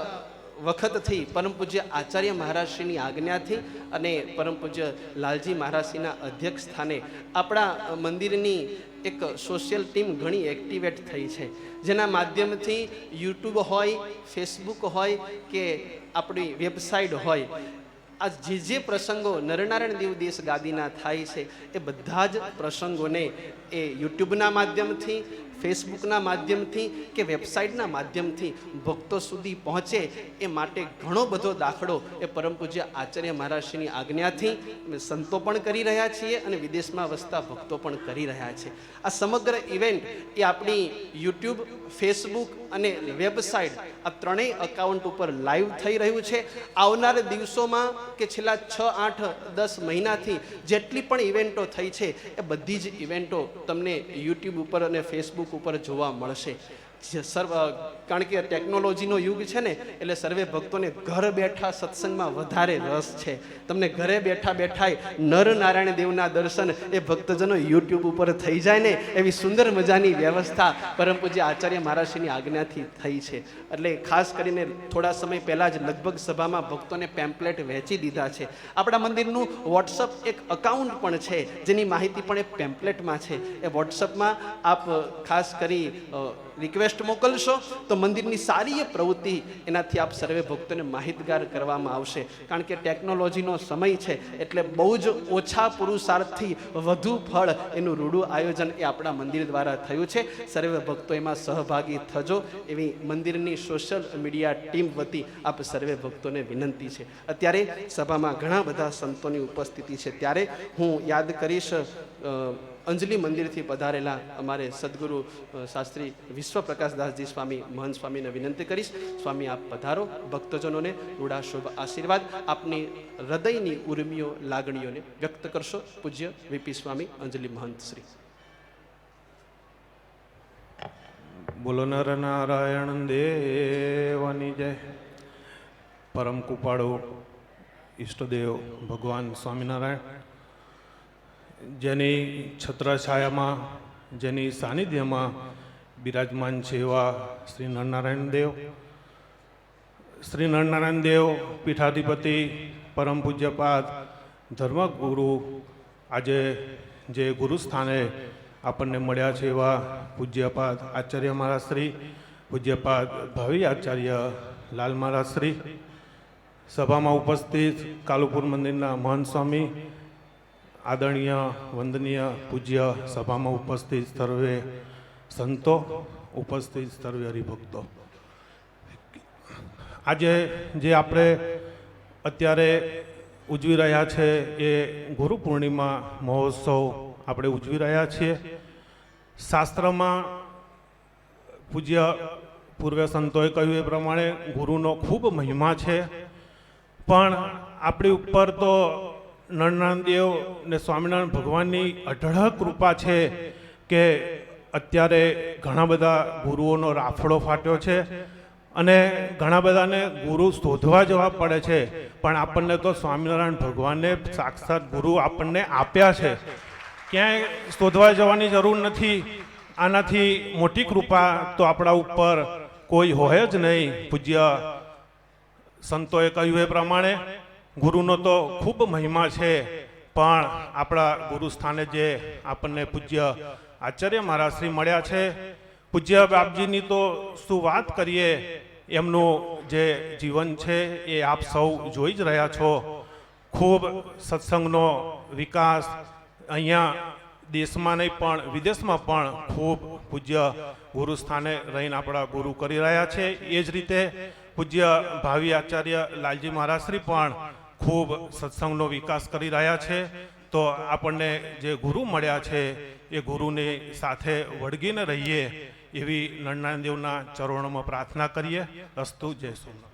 વખતથી પરમ પૂજ્ય આચાર્ય મહારાજશ્રીની આજ્ઞાથી અને પરમ પૂજ્ય લાલજી મહારાજશ્રીના અધ્યક્ષ સ્થાને આપણા મંદિરની એક સોશિયલ ટીમ ઘણી એક્ટિવેટ થઈ છે, જેના માધ્યમથી યુટ્યુબ હોય, ફેસબુક હોય કે આપણી વેબસાઇટ હોય, આ જે પ્રસંગો નરનારાયણ દેવ દેશ ગાદીના થાય છે એ બધા જ પ્રસંગોને એ યુટ્યુબના માધ્યમથી, ફેસબુકના માધ્યમથી કે વેબસાઇટના માધ્યમથી ભક્તો સુધી પહોંચે એ માટે ઘણો બધો દાખલો એ પરમ પૂજ્ય આચાર્ય મહારાજશ્રીની આજ્ઞાથી અમે સંતો પણ કરી રહ્યા છીએ અને વિદેશમાં વસતા ભક્તો પણ કરી રહ્યા છે. આ સમગ્ર ઇવેન્ટ એ આપણી યુટ્યુબ, ફેસબુક અને વેબસાઇટ આ ત્રણેય અકાઉન્ટ ઉપર લાઈવ થઈ રહ્યું છે. આવનાર દિવસોમાં કે છેલ્લા 6, 8, 10 મહિનાથી જેટલી પણ ઇવેન્ટો થઈ છે એ બધી જ ઇવેન્ટો તમને યુટ્યુબ ઉપર અને ફેસબુક ઉપર જોવા મળશે. કારણ કે ટેકનોલોજીનો યુગ છે ને, એટલે સર્વે ભક્તોને ઘર બેઠા સત્સંગમાં વધારે રસ છે. તમને ઘરે બેઠા બેઠા નર નારાયણ દેવના દર્શન એ ભક્તજનો યુટ્યુબ ઉપર થઈ જાય ને એવી સુંદર મજાની વ્યવસ્થા પરમ પૂજ્ય આચાર્ય મહારાજશ્રીની આજ્ઞાથી થઈ છે. એટલે ખાસ કરીને થોડા સમય પહેલાં જ લગભગ સભામાં ભક્તોને પેમ્પલેટ વહેંચી દીધા છે. આપણા મંદિરનું વોટ્સઅપ એક અકાઉન્ટ પણ છે જેની માહિતી પણ એ પેમ્પલેટમાં છે. એ વોટ્સઅપમાં આપ ખાસ કરી રિક્વેસ્ટ મોકલશો તો મંદિરની સારી એ પ્રવૃત્તિ એનાથી આપ સર્વે ભક્તોને માહિતગાર કરવામાં આવશે. કારણ કે ટેકનોલોજીનો સમય છે એટલે બહુ જ ઓછા પુરુષાર્થથી વધુ ફળ એનું રૂડું આયોજન એ આપણા મંદિર દ્વારા થયું છે. સર્વે ભક્તો એમાં સહભાગી થજો એવી મંદિરની સોશિયલ મીડિયા ટીમ વતી આપ સર્વે ભક્તોને વિનંતી છે. અત્યારે સભામાં ઘણા બધા સંતોની ઉપસ્થિતિ છે ત્યારે હું યાદ કરીશ અંજલિ મંદિરથી પધારેલા અમારે સદગુરુ શાસ્ત્રી વિશ્વપ્રકાશદાસજી સ્વામી, મહંત સ્વામીને વિનંતી કરીશ. સ્વામી આપ પધારો, ભક્તજનોને રૂડા શુભ આશીર્વાદ આપની હૃદયની ઉર્મિઓ, લાગણીઓને વ્યક્ત કરશો. પૂજ્ય વીપી સ્વામી, અંજલિ મહંત શ્રી. બોલો નર નારાયણ દેવની જય. પરમ કૃપાળુ ઈષ્ટદેવ ભગવાન સ્વામિનારાયણ, જેની છત્રછાયામાં, જેની સાનિધ્યમાં બિરાજમાન છે એવા શ્રી નરનારાયણ દેવ, શ્રી નરનારાયણ દેવ પીઠાધિપતિ પરમ પૂજ્યપાદ ધર્મગુરુ આજે જે ગુરુ સ્થાને આપણને મળ્યા છે એવા પૂજ્યપાદ આચાર્ય મહારાજ શ્રી, પૂજ્યપાદ ભાવિ આચાર્ય લાલ મહારાજ શ્રી, સભામાં ઉપસ્થિત કાલુપુર મંદિરના મહંત સ્વામી, આદરણીય વંદનીય પૂજ્ય સભામાં ઉપસ્થિત સર્વે સંતો, ઉપસ્થિત સર્વે હરિભક્તો, આજે જે આપણે અત્યારે ઉજવી રહ્યા છે એ ગુરુ પૂર્ણિમા મહોત્સવ આપણે ઉજવી રહ્યા છીએ. શાસ્ત્રમાં પૂજ્ય પૂર્વ સંતોએ કહ્યું એ પ્રમાણે ગુરુનો ખૂબ મહિમા છે, પણ આપણી ઉપર તો નરનારાયણ દેવ ને સ્વામિનારાયણ ભગવાનની અઢળક કૃપા છે કે અત્યારે ઘણા બધા ગુરુઓનો રાફડો ફાટ્યો છે અને ઘણા બધાને ગુરુ શોધવા જવા પડે છે, પણ આપણને તો સ્વામિનારાયણ ભગવાને સાક્ષાત ગુરુ આપણને આપ્યા છે. ક્યાંય શોધવા જવાની જરૂર નથી. આનાથી મોટી કૃપા તો આપણા ઉપર કોઈ હોય જ નહીં. પૂજ્ય સંતોએ કહ્યું એ પ્રમાણે ગુરુનો તો ખૂબ મહિમા છે, પણ આપણા ગુરુ સ્થાને જે આપણને પૂજ્ય આચાર્ય મહારાજ શ્રી મળ્યા છે, પૂજ્ય બાપજીની તો શું વાત કરીએ. એમનું જે જીવન છે એ આપ સૌ જોઈ જ રહ્યા છો. ખૂબ સત્સંગનો વિકાસ અહીંયા દેશમાં નહીં પણ વિદેશમાં પણ ખૂબ પૂજ્ય ગુરુ સ્થાને રહીને આપણા ગુરુ કરી રહ્યા છે. એ જ રીતે પૂજ્ય ભાવિ આચાર્ય લાલજી મહારાજ શ્રી પણ ખૂબ સત્સંગનો વિકાસ કરી રહ્યા છે. તો આપણને જે ગુરુ મળ્યા છે એ ગુરુની સાથે વળગીને રહીએ એવી નરનારાયણ દેવના ચરણોમાં પ્રાર્થના કરીએ. અસ્તુ. જય સોમનાથ.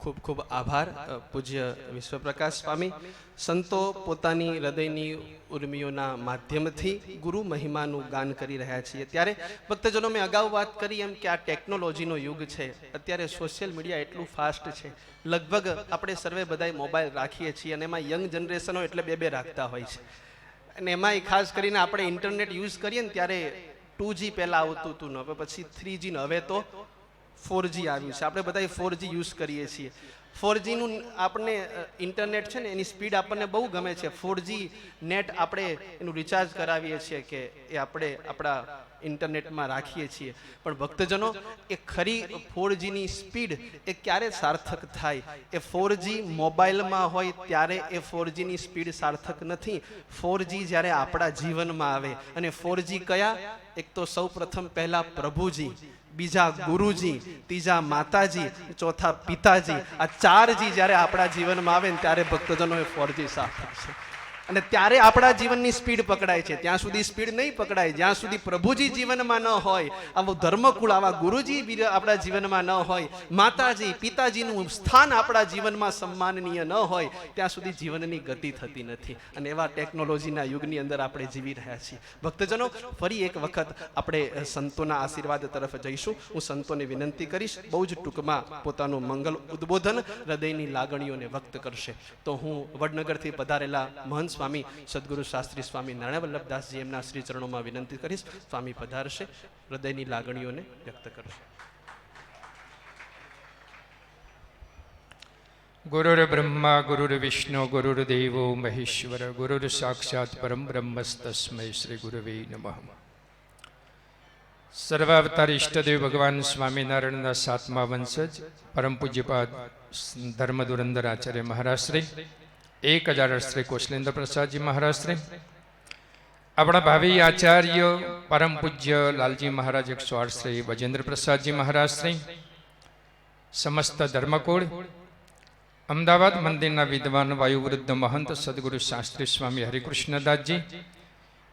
ખૂબ ખૂબ આભાર પૂજ્ય વિશ્વપ્રકાશ સ્વામી. સંતો પોતાની હૃદયની ઉર્મિઓના માધ્યમથી ગુરુ મહિમાનું ગાન કરી રહ્યા છીએ. ત્યારે ભક્તજનો, મેં અગાઉ વાત કરી એમ કે આ ટેકનોલોજીનો યુગ છે. અત્યારે સોશિયલ મીડિયા એટલું ફાસ્ટ છે, લગભગ આપણે સર્વે બધાય મોબાઈલ રાખીએ છીએ અને એમાં યંગ જનરેશનો એટલે બે રાખતા હોય છે. અને એમાંય ખાસ કરીને આપણે ઇન્ટરનેટ યુઝ કરીએ ને ત્યારે 2G પહેલાં આવતું હતું, હવે પછી 3G ને હવે તો 4G આવ્યું છે. આપણે બધા 4G યુઝ કરીએ છીએ. 4Gનું આપણને ઇન્ટરનેટ છે ને એની સ્પીડ આપણને બહુ ગમે છે. 4G નેટ આપણે એનું રિચાર્જ કરાવીએ છીએ કે એ આપણે આપણા ઇન્ટરનેટમાં રાખીએ છીએ. પણ ભક્તજનો, એ ખરી 4Gની સ્પીડ એ ક્યારે સાર્થક થાય? એ 4G મોબાઈલમાં હોય ત્યારે એ 4Gની સ્પીડ સાર્થક નથી. 4G જ્યારે આપણા જીવનમાં આવે, અને 4G કયા? એક તો સૌ પ્રથમ પહેલા પ્રભુજી, બીજા ગુરુજી, ત્રીજા માતાજી, ચોથા પિતાજી. આ 4G જ્યારે આપણા જીવનમાં આવે ને ત્યારે ભક્તજનો એ 4G સાર્થક છે. અને ત્યારે આપણા જીવનની સ્પીડ પકડાય છે. ત્યાં સુધી સ્પીડ નહીં પકડાય જ્યાં સુધી પ્રભુજી જીવનમાં ન હોય, આવું ધર્મકુળ, આવા ગુરુજી આપણા જીવનમાં ન હોય, માતાજી પિતાજીનું સ્થાન આપણા જીવનમાં સન્માનનીય ન હોય, ત્યાં સુધી જીવનની ગતિ થતી નથી. અને એવા ટેકનોલોજીના યુગની અંદર આપણે જીવી રહ્યા છીએ. ભક્તજનો, ફરી એક વખત આપણે સંતોના આશીર્વાદ તરફ જઈશું. હું સંતોને વિનંતી કરીશ, બહુ જ ટૂંકમાં પોતાનું મંગલ ઉદ્બોધન હૃદયની લાગણીઓને વ્યક્ત કરશે. તો હું વડનગરથી પધારેલા મહંત સ્વામી સદગુરુ શાસ્ત્રી સ્વામી નારાયણ વલ્લભદાસજી એમના શ્રી ચરણોમાં વિનંતી કરીશ. સ્વામી પધારશે, હૃદયની લાગણીઓને વ્યક્ત કરશે. ગુરુર બ્રહ્મા ગુરુર્વિષ્ણુ ગુરુર્દેવો મહેશ્વર ગુરુર સાક્ષાત પરમ બ્રહ્મસ્તસ્મૈ શ્રી ગુરવે નમઃ. સર્વાવતાર ઈષ્ટદેવ ભગવાન સ્વામિનારાયણના 7મા વંશજ પરમ પૂજ્યપાદ ધર્મ ધુરંધર આચાર્ય મહારાજ શ્રી 1000 શ્રી કૌશલેન્દ્ર પ્રસાદજી મહારાજ શ્રી, આપણા ભાવિ આચાર્ય પરમ પૂજ્ય લાલજી મહારાજ 108 શ્રી વજેન્દ્ર પ્રસાદજી મહારાજ શ્રી, સમસ્ત ધર્મકુળ, અમદાવાદ મંદિરના વિદ્વાન વાયુવૃદ્ધ મહંત સદગુરુ શાસ્ત્રી સ્વામી હરિકૃષ્ણદાસજી,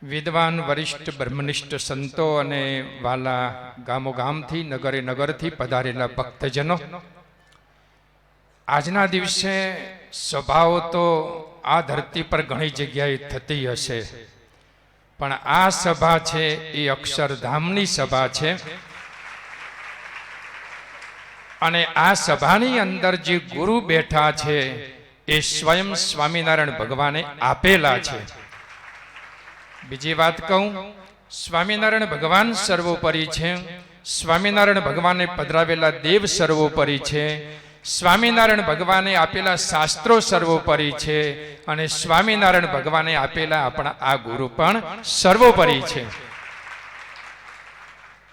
વિદ્વાન વરિષ્ઠ બ્રહ્મનિષ્ઠ સંતો અને વાલા ગામો ગામથી, નગરે નગરથી પધારેલા ભક્તજનો, આજના દિવસે સભાઓ તો આ ધરતી પર ઘણી જગ્યાએ થતી હશે, પણ આ સભા છે એ અક્ષરધામની સભા છે. અને આ સભાની અંદર જે ગુરુ બેઠા છે એ સ્વયં સ્વામિનારાયણ ભગવાને આપેલા છે. બીજી વાત કહું, સ્વામિનારાયણ ભગવાન સર્વોપરી છે. સ્વામિનારાયણ ભગવાને પધરાવેલા દેવ સર્વોપરી છે. સ્વામિનારાયણ ભગવાને આપેલા શાસ્ત્રો સર્વોપરી છે. અને સ્વામિનારાયણ ભગવાને આપેલા આપણા આ ગુરુ પણ સર્વોપરી છે.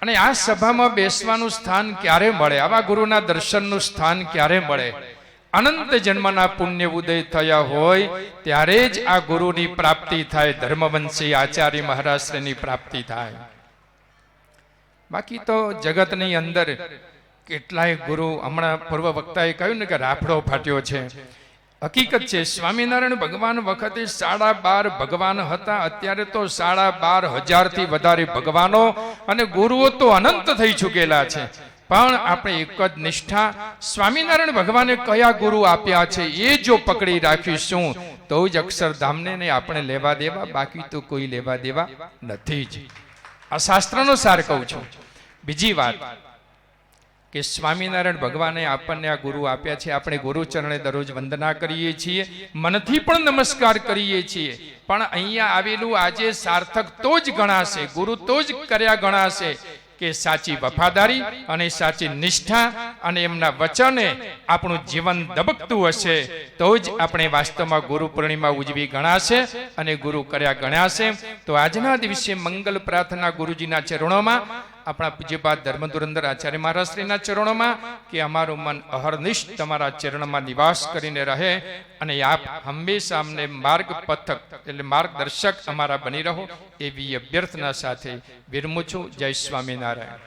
અને આ સભામાં બેસવાનું સ્થાન ક્યારે મળે? આવા ગુરુના દર્શનનું સ્થાન ક્યારે મળે? અનંત જન્મના પુણ્ય ઉદય થયા હોય ત્યારે જ આ ગુરુની પ્રાપ્તિ થાય, ધર્મવંશી આચાર્ય મહારાજશ્રીની પ્રાપ્તિ થાય. બાકી તો જગતની અંદર કેટલાય ગુરુ, હમણાં પૂર્વ વક્તાએ કહ્યું ને કે રાફડો ફાટ્યો છે. હકીકત છે, સ્વામિનારાયણ ભગવાન વખતે 12.5 ભગવાન હતા. અત્યારે તો 12,500 થી વધારે ભગવાનો અને ગુરુઓ તો અનંત થઈ ચૂકેલા છે. પણ આપણે એક જ નિષ્ઠા, સ્વામિનારાયણ ભગવાને કયા ગુરુ આપ્યા છે એ જો પકડી રાખીશું તો જ અક્ષરધામને ને આપણે લેવા દેવા, બાકી તો કોઈ લેવા દેવા નથી જ. આ શાસ્ત્રનો સાર કહું છું. બીજી વાત કે સ્વામિનારાયણ ભગવાને આપણને આ ગુરુ આપ્યા છે. આપણે ગુરુ ચરણે દરરોજ વંદના કરીએ છીએ, મનથી પણ નમસ્કાર કરીએ છીએ. પણ અહીંયા આવેલું આજે સાર્થક તો જ ગણાશે, ગુરુ તો જ કર્યા ગણાશે કે સાચી વફાદારી અને સાચી નિષ્ઠા અને એમના વચને આપણું જીવન દબકતું હશે તો જ આપણે વાસ્તવમાં ગુરુ પૂર્ણિમા ઉજવી ગણાશે અને ગુરુ કર્યા ગણાશે. તો આજના દિવસે મંગલ પ્રાર્થના ગુરુજીના ચરણોમાં, આપણા પૂજ્યપાદ ધર્મ ધુરંધર આચાર્ય મહારાજશ્રીના ચરણોમાં, કે અમારું મન અહર્નિશ તમારા ચરણમાં નિવાસ કરીને રહે અને આપ હંમેશા અમને માર્ગ પથક એટલે માર્ગદર્શક અમારા બની રહો, એવી અભ્યર્થના સાથે વિરમું છું. જય સ્વામિનારાયણ.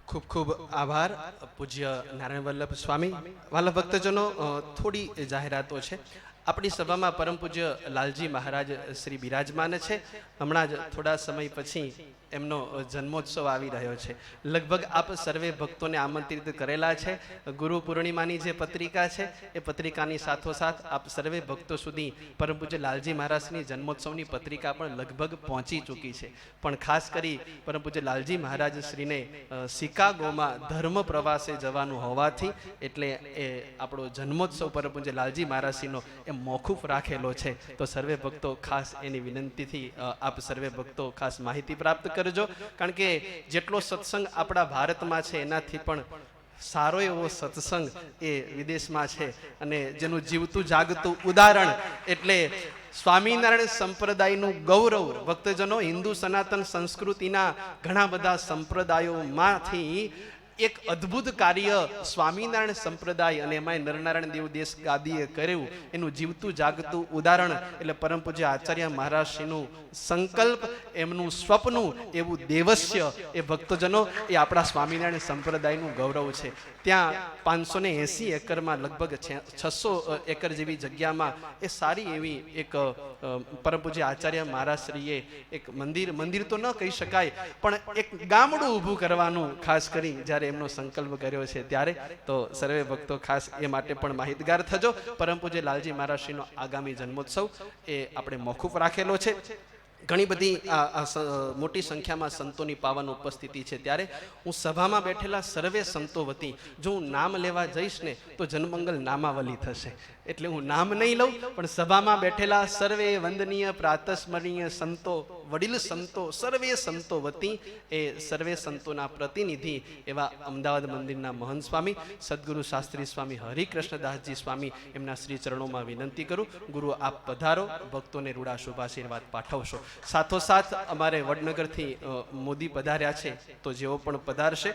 ખૂબ ખૂબ આભાર પૂજ્ય નારાયણ વલ્લભ સ્વામી. વાલા ભક્તજનો, થોડી જાહેરાતો છે. આપણી સભામાં પરમ પૂજ્ય લાલજી મહારાજ શ્રી બિરાજમાન છે. હમણાં જ થોડા સમય પછી એમનો જન્મોત્સવ આવી રહ્યો છે. લગભગ આપ સર્વે ભક્તોને આમંત્રિત કરેલા છે. ગુરુ પૂર્ણિમાની જે પત્રિકા છે એ પત્રિકાની સાથોસાથ આપ સર્વે ભક્તો સુધી પરમ પૂજ્ય લાલજી મહારાજની જન્મોત્સવની પત્રિકા પણ લગભગ પહોંચી ચૂકી છે. પણ ખાસ કરી પરમ પૂજ્ય લાલજી મહારાજ શ્રીને શિકાગોમાં ધર્મ પ્રવાસે જવાનું હોવાથી એટલે એ આપણો જન્મોત્સવ પરમ પૂજ્ય લાલજી મહારાજશ્રીનો એ મોકૂફ રાખેલો છે. તો સર્વે ભક્તો ખાસ એની વિનંતીથી આપ સર્વે ભક્તો ખાસ માહિતી પ્રાપ્ત કરજો, કારણ કે જેટલો સત્સંગ આપણા ભારતમાં છે એનાથી પણ સારો એવો સત્સંગ એ વિદેશમાં છે, અને જેનું જીવતું જાગતું ઉદાહરણ એટલે સ્વામિનારાયણ સંપ્રદાયનું ગૌરવ. ભક્તજનો, હિન્દુ સનાતન સંસ્કૃતિના ઘણા બધા સંપ્રદાયોમાંથી એક અદ્ભુત કાર્ય સ્વામિનારાયણ સંપ્રદાય અને એમાં નરનારાયણ દેવ દેશ ગાદીએ કર્યું, એનું જીવતું જાગતું ઉદાહરણ એટલે પરમ પૂજ્ય આચાર્ય મહારાજશ્રીનું સંકલ્પ, એમનું સ્વપ્નું એવું દેવસ્ય એ ભક્તજનો એ આપણા સ્વામિનારાયણ સંપ્રદાયનું ગૌરવ છે. ત્યાં 580 એકરમાં લગભગ 600 એકર જેવી જગ્યામાં એ સારી એવી એક પરમ પૂજ્ય આચાર્ય મહારાજશ્રીએ એક મંદિર તો ન કહી શકાય પણ એક ગામડું ઊભું કરવાનું ખાસ કરી જ્યારે એમનો સંકલ્પ કર્યો છે, ત્યારે તો સર્વે ભક્તો ખાસ એ માટે પણ માહિતગાર થજો. પરમ પૂજ્ય લાલજી મહારાજશ્રીનો આગામી જન્મોત્સવ એ આપણે મોકૂફ રાખેલો છે. ઘણી બધી મોટી સંખ્યામાં સંતોની પાવન ઉપસ્થિતિ છે, ત્યારે હું સભામાં બેઠેલા સર્વે સંતો વતી જો હું નામ લેવા જઈશ ને તો જનમંગલ નામાવલી થશે, એટલે હું નામ નહીં લઉં, પણ સભામાં બેઠેલા સર્વે વંદનીય પ્રાતસ્મરણીય સંતો, વડીલ સંતો, સર્વે સંતો વતી એ સર્વે સંતોના પ્રતિનિધિ એવા અમદાવાદ મંદિરના મહંત સ્વામી સદગુરુ શાસ્ત્રી સ્વામી હરિકૃષ્ણદાસજી સ્વામી એમના શ્રી ચરણોમાં વિનંતી કરું, ગુરુ આપ પધારો, ભક્તોને રૂડા શુભાશીર્વાદ પાઠવશો. સાથોસાથ અમારે વડનગરથી મોદી પધાર્યા છે, તો જેઓ પણ પધારશે,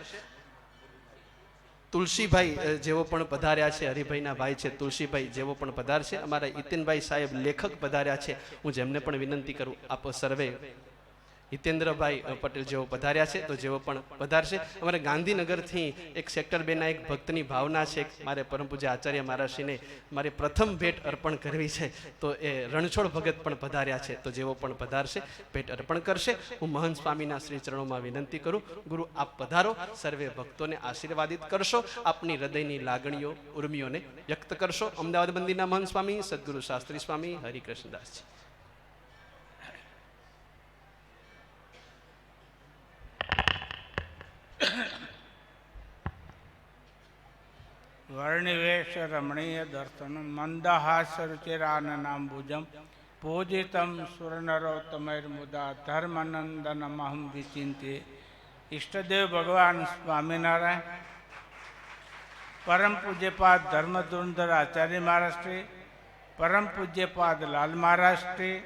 તુલસીભાઈ જેવો પણ પધાર્યા છે, હરિભાઈના ભાઈ છે તુલસીભાઈ જેવો પણ પધારશે, અમારા હિતેનભાઈ સાહેબ લેખક પધાર્યા છે, હું જેમને પણ વિનંતી કરું આપ સર્વે હિતેન્દ્રભાઈ પટેલ જેવો પધાર્યા છે તો જેવો પણ પધારશે. અમારે ગાંધીનગરથી એક સેક્ટર 2 ના એક ભક્તની ભાવના છે, મારે પરમ પૂજ્ય આચાર્ય મહારાજશ્રીને મારે પ્રથમ ભેટ અર્પણ કરવી છે, તો એ રણછોડ ભગત પણ પધાર્યા છે, તો જેવો પણ પધારશે ભેટ અર્પણ કરશે. હું મહંત સ્વામીના શ્રી ચરણોમાં વિનંતી કરું, ગુરુ આપ પધારો, સર્વે ભક્તોને આશીર્વાદિત કરશો, આપની હૃદયની લાગણીઓ ઉર્મિઓને વ્યક્ત કરશો. અમદાવાદ મંદિરના મહંત સ્વામી સદગુરુ શાસ્ત્રી સ્વામી હરિકૃષ્ણદાસજી. વર્ણિવેશ રમણીય દર્શન મંદહાસરુચિરાનનાંબુજમ પૂજિતમ સુરનરોત્તમૈર્મુદા ધર્માનંદનમહં વિચિંત્યે. ઈષ્ટદેવ ભગવાન સ્વામિનારાયણ, પરમ પૂજ્યપાદ ધર્મધુરંધર આચાર્ય મહારાજશ્રી, પરમ પૂજ્યપાદ લાલ મહારાજશ્રી,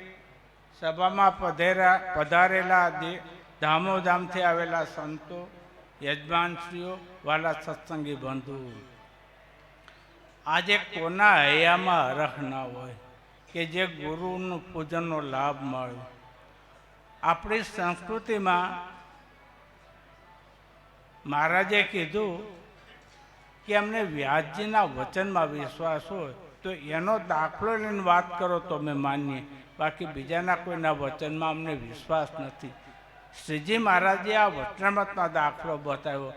સભામાં પધારેલા ધામોધામથી આવેલા સંતો, યજમાનશ્રીઓ, વાલા સત્સંગી બંધુ, આજે કોના હૈયામાં હરખ ના હોય કે જે ગુરુનું પૂજનનો લાભ મળ્યો. આપણી સંસ્કૃતિમાં મહારાજે કીધું કે અમને વ્યાસજીના વચનમાં વિશ્વાસ હોય તો એનો દાખલો લઈને વાત કરો તો અમે માનીએ, બાકી બીજાના કોઈના વચનમાં અમને વિશ્વાસ નથી. શ્રીજી મહારાજે આ વચનામૃતનો દાખલો બતાવ્યો,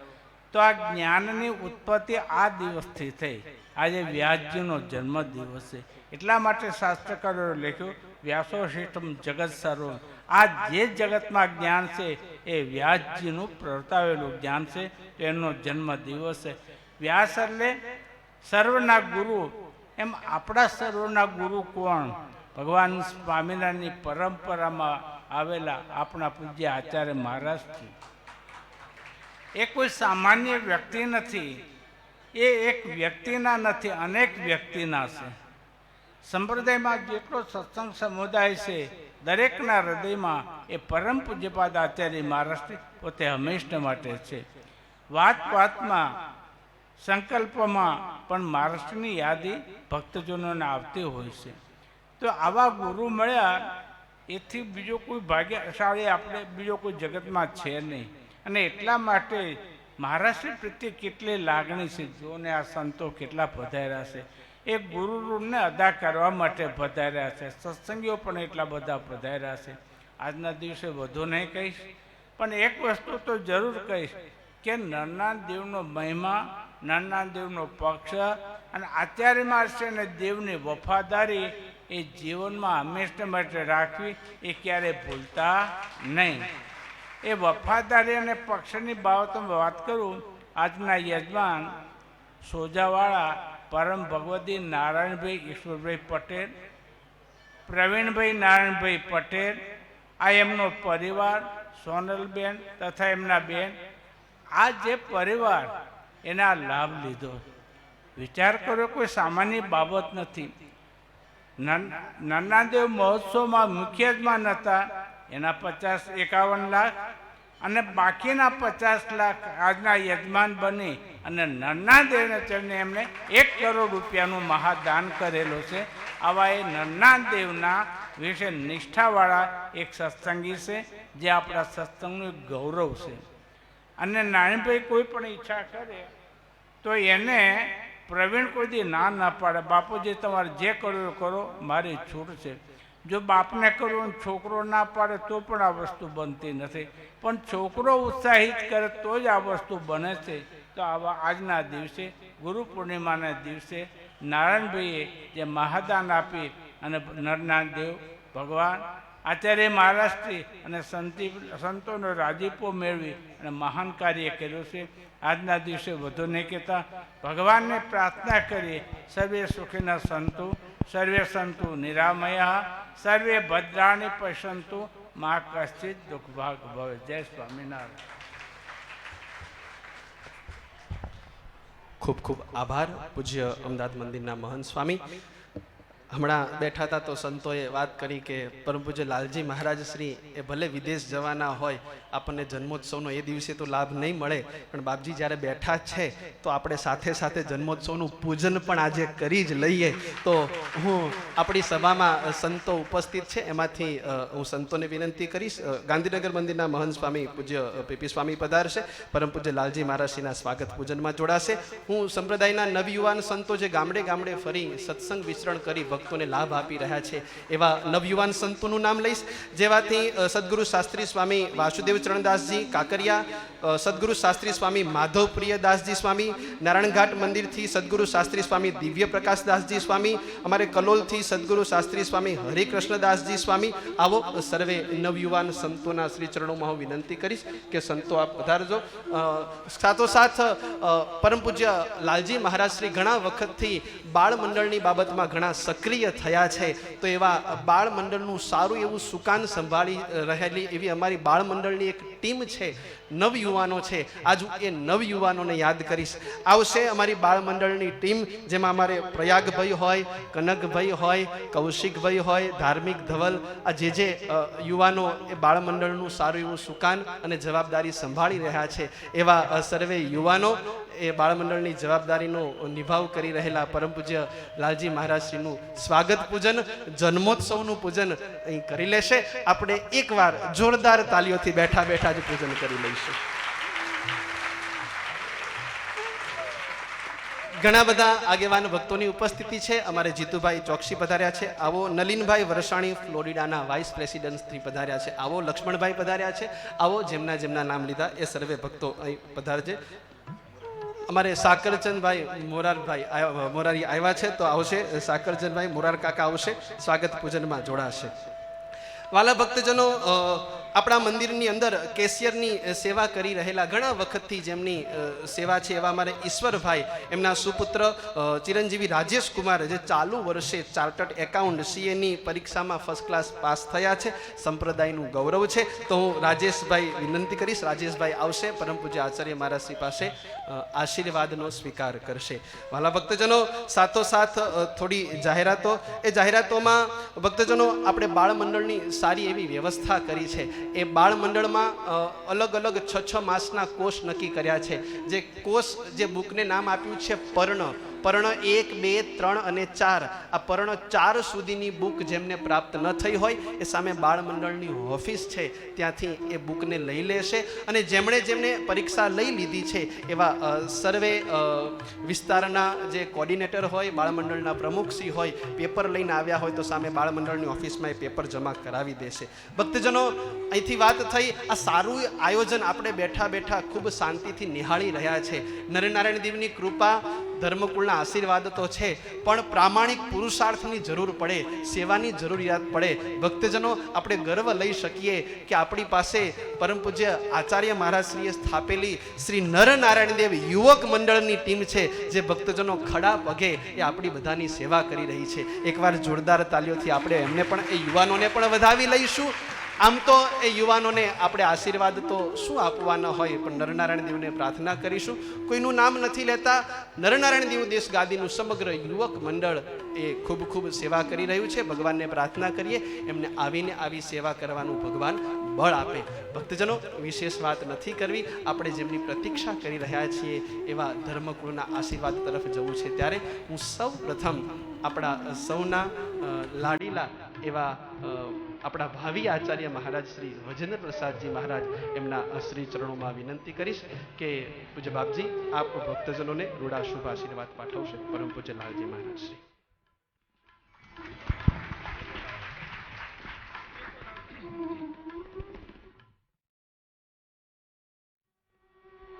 તો આ જ્ઞાનની ઉત્પત્તિ આ દિવસથી થઈ. આજે વ્યાસજીનો જન્મ દિવસ છે, એટલા માટે શાસ્ત્રકારોએ લખ્યું વ્યાસો શિષ્ટમ જગત સર્વ. આ જે જગતમાં જ્ઞાન છે એ વ્યાસજીનું પ્રવર્તાવેલું જ્ઞાન છે, એનો જન્મ દિવસ છે. વ્યાસ એટલે સર્વના ગુરુ. એમ આપણા સર્વના ગુરુ કોણ? ભગવાન સ્વામિનારાયણની પરંપરામાં આવેલા આપણા પૂજ્ય આચાર્ય મહારાજ છે. એ કોઈ સામાન્ય વ્યક્તિ નથી, એ એક વ્યક્તિના નથી, અનેક વ્યક્તિના છે. સંપ્રદાયમાં જેટલો સત્સંગ સમુદાય છે દરેકના હૃદયમાં એ પરમ પૂજ્યપાદ આચાર્ય મહારાજ પોતે હંમેશા માટે છે. વાત વાતમાં સંકલ્પમાં પણ મહારાષ્ટ્રની યાદી ભક્તજનોને આવતી હોય છે. તો આવા ગુરુ મળ્યા એથી બીજો કોઈ ભાગ્યશાળી આપણે બીજો કોઈ જગતમાં છે નહીં. અને એટલા માટે મહારાષ્ટ્ર પ્રત્યે કેટલી લાગણી છે. જોને આ સંતો કેટલા પધાર્યા છે, એ ગુરુ ઋણને અદા કરવા માટે પધાર્યા છે. સત્સંગીઓ પણ એટલા બધા પધાર્યા છે. આજના દિવસે વધુ નહીં કહીશ, પણ એક વસ્તુ તો જરૂર કહીશ કે નરનાથ દેવનો મહિમા, નરનાથ દેવનો પક્ષ અને આચાર્ય મહારાજ અને દેવની વફાદારી એ જીવનમાં હંમેશા માટે રાખવી, એ ક્યારેય ભૂલતા નહીં. એ વફાદારી અને પક્ષની બાબતમાં વાત કરું. આજના યજમાન સોજાવાળા પરમ ભગવતી નારાયણભાઈ ઈશ્વરભાઈ પટેલ, પ્રવીણભાઈ નારાયણભાઈ પટેલ, આ એમનો પરિવાર સોનલબેન તથા એમના બેન, આ જે પરિવાર એના લાભ લીધો. વિચાર કર્યો, કોઈ સામાન્ય બાબત નથી. નરનાદેવ મહોત્સવમાં મુખ્ય યજમાન હતા, એના 51 લાખ અને બાકીના 50 લાખ આજના યજમાન બની અને નરનાદેવને ચરણે એમણે 1 કરોડ રૂપિયાનું મહાદાન કરેલું છે. આવા એ નરનાદેવના વિશે નિષ્ઠાવાળા એક સત્સંગી છે, જે આપણા સત્સંગનું એક ગૌરવ છે. અને નાનીભાઈ કોઈ પણ ઈચ્છા કરે તો એને પ્રવીણ કોઈ દી ના પાડે. બાપુજી તમારે જે કરવું એ કરો, મારી છૂટ છે. જો બાપને કરવું છોકરો ના પાડે તો પણ આ વસ્તુ બનતી નથી, પણ છોકરો ઉત્સાહિત કરે તો જ આ વસ્તુ બને છે. તો આવા આજના દિવસે ગુરુ પૂર્ણિમાના દિવસે નારાયણભાઈએ જે મહાદાન આપી અને નરનાદેવ ભગવાન આચાર્ય મહારાજશ્રી અને સંતોનો રાજીપો મેળવી અને મહાન કાર્ય કર્યું છે. આજના દિવસે વધુ નહીં કહેતા ભગવાનને પ્રાર્થના કરીએ, સર્વે સુખીના સંતુ, સર્વે સંતુ નિરામય, સર્વે ભદ્રાણી પશ્યંતુ, મા કશ્ચિત દુઃખભાગ ભવે. જય સ્વામિનારાયણ. ખૂબ ખૂબ આભાર પૂજ્ય અમદાવાદ મંદિરના મહંત સ્વામી. હમણાં બેઠા હતા તો સંતોએ વાત કરી કે પરમ પૂજ્ય લાલજી મહારાજ શ્રી એ ભલે વિદેશ જવાના હોય, આપણને જન્મોત્સવનો એ દિવસે તો લાભ નહીં મળે, પણ બાપજી જ્યારે બેઠા છે તો આપણે સાથે સાથે જન્મોત્સવનું પૂજન પણ આજે કરી જ લઈએ. તો હું આપણી સભામાં સંતો ઉપસ્થિત છે, એમાંથી હું સંતોને વિનંતી કરીશ. ગાંધીનગર મંદિરના મહંત સ્વામી પૂજ્ય પીપી સ્વામી પધારશે, પરમ પૂજ્ય લાલજી મહારાજશ્રીના સ્વાગત પૂજનમાં જોડાશે. હું સંપ્રદાયના નવયુવાન સંતો જે ગામડે ગામડે ફરી સત્સંગ વિચરણ કરી ભક્તોને લાભ આપી રહ્યા છે એવા નવયુવાન સંતોનું નામ લઈશ, જેવાથી સદગુરુ શાસ્ત્રી સ્વામી વાસુદેવ ચરણદાસજી કાકરિયા, સદગુરુ શાસ્ત્રી સ્વામી માધવ પ્રિયદાસજી સ્વામી, નારાયણઘાટ મંદિરથી સદગુરુ શાસ્ત્રી સ્વામી દિવ્ય પ્રકાશદાસજી સ્વામી, અમારે કલોલથી સદગુરુ શાસ્ત્રી સ્વામી હરિકૃષ્ણદાસજી સ્વામી. આવો સર્વે નવયુવાન સંતોના શ્રી ચરણોમાં હું વિનંતી કરીશ કે સંતો આપ પધારજો. સાથોસાથ પરમ પૂજ્ય લાલજી મહારાજ શ્રી ઘણા વખતથી બાળ મંડળની બાબતમાં ઘણા સક્રિય થયા છે, તો એવા બાળ મંડળનું સારું એવું સુકાન સંભાળી રહેલી એવી અમારી બાળ મંડળની એક ટીમ છે, નવયુવાનો છે. આજ હું એ નવયુવાનોને યાદ કરીશ. આવશે અમારી બાળ મંડળની ટીમ, જેમાં અમારે પ્રયાગભાઈ હોય, કનકભાઈ હોય, કૌશિકભાઈ હોય, ધાર્મિક ધવલ, આ જે યુવાનો એ બાળ મંડળનું સારું એવું સુકાન અને જવાબદારી સંભાળી રહ્યા છે, એવા સર્વે યુવાનો એ બાળ મંડળની જવાબદારીનો નિભાવ કરી રહેલા પરમ પૂજ્ય લાલજી મહારાજ શ્રીનું સ્વાગત પૂજન, જન્મોત્સવનું પૂજન અહીં કરી લેશે. આપણે એકવાર જોરદાર તાલીઓથી બેઠા બેઠા જ પૂજન કરી લઈશું. ઘણા બધા આગેવાન ભક્તોની ઉપસ્થિતિ છે. અમારે જીતુભાઈ ચોકસી પધાર્યા છે. આવો નલિનભાઈ વરસાણી ફ્લોરિડાના વાઇસ પ્રેસિડેન્ટથી પધાર્યા છે. આવો લક્ષ્મણભાઈ પધાર્યા છે. આવો જેમના નામ લીધા એ સર્વે ભક્તો અહીં પધારજે. અમારે સાકરચંદભાઈ મોરારી આવ્યા છે, તો આવશે. સાકરચંદભાઈ મોરાર કાકા આવશે, સ્વાગત પૂજનમાં જોડાશે. વાલા ભક્તજનો, આપણા મંદિરની અંદર કેશિયરની સેવા કરી રહેલા ઘણા વખતથી જેમની સેવા છે એવા અમારે ઈશ્વરભાઈ, એમના સુપુત્ર ચિરંજીવી રાજેશ કુમાર, જે ચાલુ વર્ષે ચાર્ટર્ડ એકાઉન્ટ CA ની પરીક્ષામાં ફર્સ્ટ ક્લાસ પાસ થયા છે. સંપ્રદાયનું ગૌરવ છે. તો હું રાજેશભાઈ વિનંતી કરીશ, રાજેશભાઈ આવશે, પરમ પૂજ્ય આચાર્ય મહારાજ શ્રી પાસે આશીર્વાદનો સ્વીકાર કરશે. વાલા ભક્તજનો, સાથોસાથ થોડી જાહેરાતો. એ જાહેરાતોમાં ભક્તજનો, આપણે બાળ મંડળની સારી એવી વ્યવસ્થા કરી છે. એ બાળ મંડળમાં અલગ અલગ 6 માસના કોર્સ નક્કી કર્યા છે. જે કોર્સ, જે બુકને નામ આપ્યું છે પર્ણ 1, 2, 3 અને 4. આ પર્ણ 4 સુધીની બુક જેમને પ્રાપ્ત ન થઈ હોય એ સામે બાળ મંડળની ઓફિસ છે, ત્યાંથી એ બુકને લઈ લેશે. અને જેમણે પરીક્ષા લઈ લીધી છે એવા સર્વે વિસ્તારના જે કોર્ડિનેટર હોય, બાળ મંડળના પ્રમુખશ્રી હોય, પેપર લઈને આવ્યા હોય તો સામે બાળ મંડળની ઓફિસમાં એ પેપર જમા કરાવી દેશે. ભક્તજનો, અહીંથી વાત થઈ. આ સારું આયોજન આપણે બેઠા બેઠા ખૂબ શાંતિથી નિહાળી રહ્યા છે. નરનારાયણ દેવની કૃપા, ધર્મકુળના આશીર્વાદ તો છે, પણ પ્રામાણિક પુરુષાર્થની જરૂર પડે, સેવાની જરૂરિયાત પડે. ભક્તજનો, આપણે ગર્વ લઈ શકીએ કે આપણી પાસે પરમ પૂજ્ય આચાર્ય મહારાજશ્રીએ સ્થાપેલી શ્રી નરનારાયણ દેવ યુવક મંડળની ટીમ છે, જે ભક્તજનો ખડા પગે એ આપણી બધાની સેવા કરી રહી છે. એકવાર જોરદાર તાલીઓથી આપણે એમને પણ, એ યુવાનોને પણ વધાવી લઈશું. આમ તો એ યુવાનોને આપણે આશીર્વાદ તો શું આપવાના હોય, પણ નરનારાયણ દેવને પ્રાર્થના કરીશું. કોઈનું નામ નથી લેતા. નરનારાયણ દેવ દેશ ગાદીનું સમગ્ર યુવક મંડળ એ ખૂબ ખૂબ સેવા કરી રહ્યું છે. ભગવાનને પ્રાર્થના કરીએ એમને આવીને આવી સેવા કરવાનું ભગવાન બળ આપે. ભક્તજનો, વિશેષ વાત નથી કરવી. આપણે જેમની પ્રતીક્ષા કરી રહ્યા છીએ એવા ધર્મકુળના આશીર્વાદ તરફ જવું છે. ત્યારે હું સૌ પ્રથમ આપણા સૌના લાડીલા એવા આપણા ભાવિ આચાર્ય મહારાજ શ્રી વજેન્દ્ર પ્રસાદજી મહારાજ એમના શ્રી ચરણોમાં વિનંતી કરીશ કે પૂજ્ય બાપજી આપ ભક્તજનોને રૂડા શુભ આશીર્વાદ પાઠવશે. પરમ પૂજ્ય લાલજી મહારાજ શ્રી.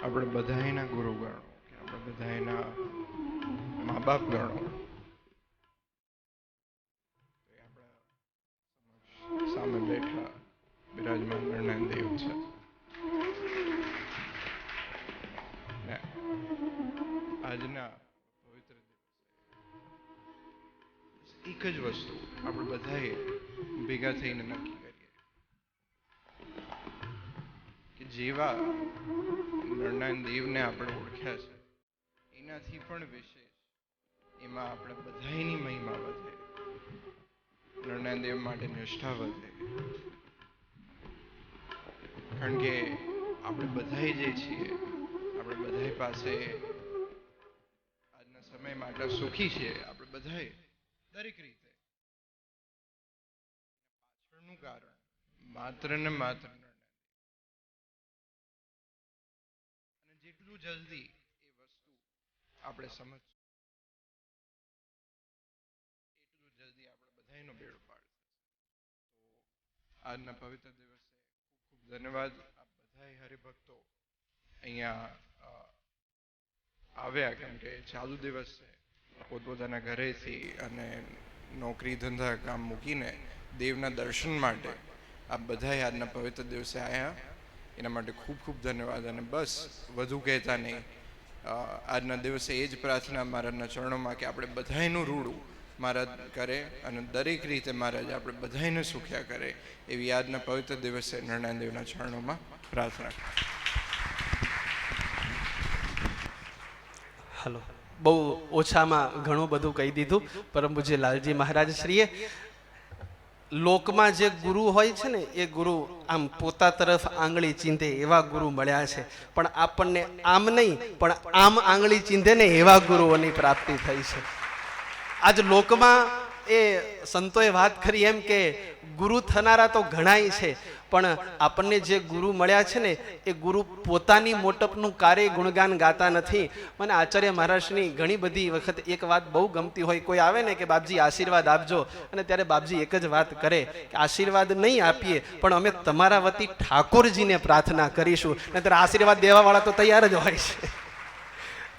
આપણે બધાયના ગુરુ ગણો, કે આપણે બધાયના મા બાપ ગણો, સામે બેઠા બિરાજમાન નરનારાયણ દેવ છે. ને આજના પવિત્ર દિવસે એક જ વસ્તુ આપણે બધાએ ભેગા થઈને નક્કી કરીએ કે જેવા નરનારાયણ દેવને આપણે ઓળખ્યા છે એનાથી પણ વિશેષ એમાં આપણે બધાની મહિમા વધે, નરનારાયણ દેવ માટે નિષ્ઠા વધે. કારણ કે આપણે બધાએ જે છીએ, આપણે બધાએ પાસે આજના સમયમાં આટલા સુખી છીએ, આપણે બધાએ દરેક રીતે પાછળનું કારણ માત્ર ને માત્ર અને જેટલું જલ્દી એ વસ્તુ આપણે સમજશું એટલું જલ્દી આપણે બધાનો બેડો પાડ. આજના પવિત્ર દિવસે ખૂબ ખૂબ ધન્યવાદ. આપ બધાએ હરિભક્તો અહીંયા આવ્યા, કેમ કે ચાલુ દિવસ છે, પોતપોતાના ઘરેથી અને નોકરી ધંધા કામ મૂકીને દેવના દર્શન માટે આપ બધાએ આજના પવિત્ર દિવસે આવ્યા. એના માટે ખૂબ ખૂબ ધન્યવાદ. અને બસ વધુ કહેતા નહીં, આજના દિવસે એ જ પ્રાર્થના મહારાજના ચરણોમાં કે આપણે બધાનું રૂડું મહારાજ કરે અને દરેક રીતે મહારાજ આપણે બધાને સુખ્યા કરે, એવી આજના પવિત્ર દિવસે નરનારાયણ દેવના ચરણોમાં પ્રાર્થના. હલો, બહુ ઓછામાં ઘણું બધું કહી દીધું. પરમ પૂજ્ય લાલજી મહારાજ શ્રીએ લોકમાં જે ગુરુ હોય છે ને એ ગુરુ આમ પોતા તરફ આંગળી ચીંધે એવા ગુરુ મળ્યા છે, પણ આપણને આમ નહીં પણ આમ આંગળી ચીંધે ને એવા ગુરુઓની પ્રાપ્તિ થઈ છે. આજ લોકમાં એ સંતોએ વાત કરી એમ કે ગુરુ થનારા તો ઘણાય છે, પણ આપણને જે ગુરુ મળ્યા છે ને એ ગુરુ પોતાની મોટપનું કાર્ય ગુણગાન ગાતા નથી. મને આચાર્ય મહારાજની ઘણી બધી વખત એક વાત બહુ ગમતી હોય. કોઈ આવે ને કે બાપજી આશીર્વાદ આપજો, અને ત્યારે બાપજી એક જ વાત કરે કે આશીર્વાદ નહીં આપીએ પણ અમે તમારા વતી ઠાકોરજીને પ્રાર્થના કરીશું. નહીંતર આશીર્વાદ દેવાવાળા તો તૈયાર જ હોય છે.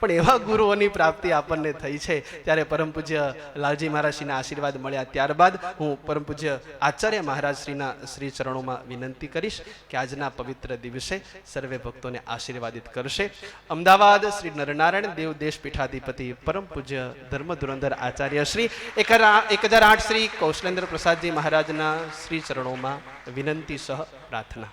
પણ એવા ગુરુઓની પ્રાપ્તિ આપણને થઈ છે. ત્યારે પરમ પૂજ્ય લાલજી મહારાજશ્રીના આશીર્વાદ મળ્યા ત્યારબાદ હું પરમ પૂજ્ય આચાર્ય મહારાજશ્રીના શ્રી ચરણોમાં વિનંતી કરીશ કે આજના પવિત્ર દિવસે સર્વે ભક્તોને આશીર્વાદિત કરશે. અમદાવાદ શ્રી નરનારાયણ દેવ દેશ પીઠાધિપતિ પરમ પૂજ્ય ધર્મ ધુરંધર આચાર્ય શ્રી 1008 શ્રી કૌશલેન્દ્ર પ્રસાદજી મહારાજના શ્રી ચરણોમાં વિનંતી સહ પ્રાર્થના.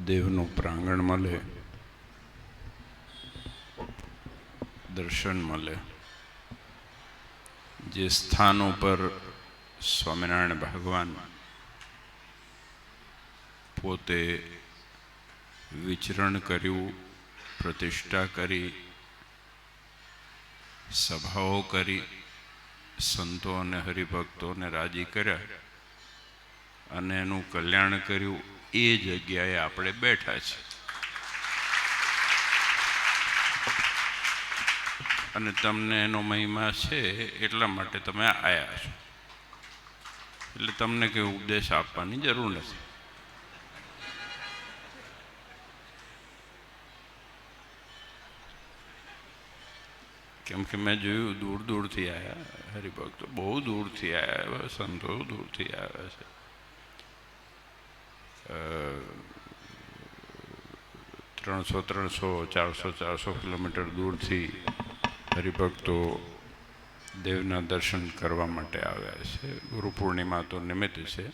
દેવનું પ્રાંગણ મળે, દર્શન મળે. જે સ્થાન ઉપર સ્વામિનારાયણ ભગવાન પોતે વિચરણ કર્યું, પ્રતિષ્ઠા કરી, સભાઓ કરી, સંતો અને હરિભક્તોને રાજી કર્યા અને એનું કલ્યાણ કર્યું, એ જગ્યાએ આપણે બેઠા છીએ. અને તમને એનો મહિમા છે એટલા માટે તમે આવ્યા છો. એટલે તમને કોઈ ઉપદેશ આપવાની જરૂર નથી. કેમ કે મેં જોયું દૂર દૂરથી આવ્યા હરિભક્તો, બહુ દૂરથી આવ્યા, એવા સંતો દૂરથી આવ્યા છે. 300, 400 કિલોમીટર દૂરથી હરિભક્તો દેવના દર્શન કરવા માટે આવ્યા છે. ગુરુ પૂર્ણિમા તો નિમિત્ત છે.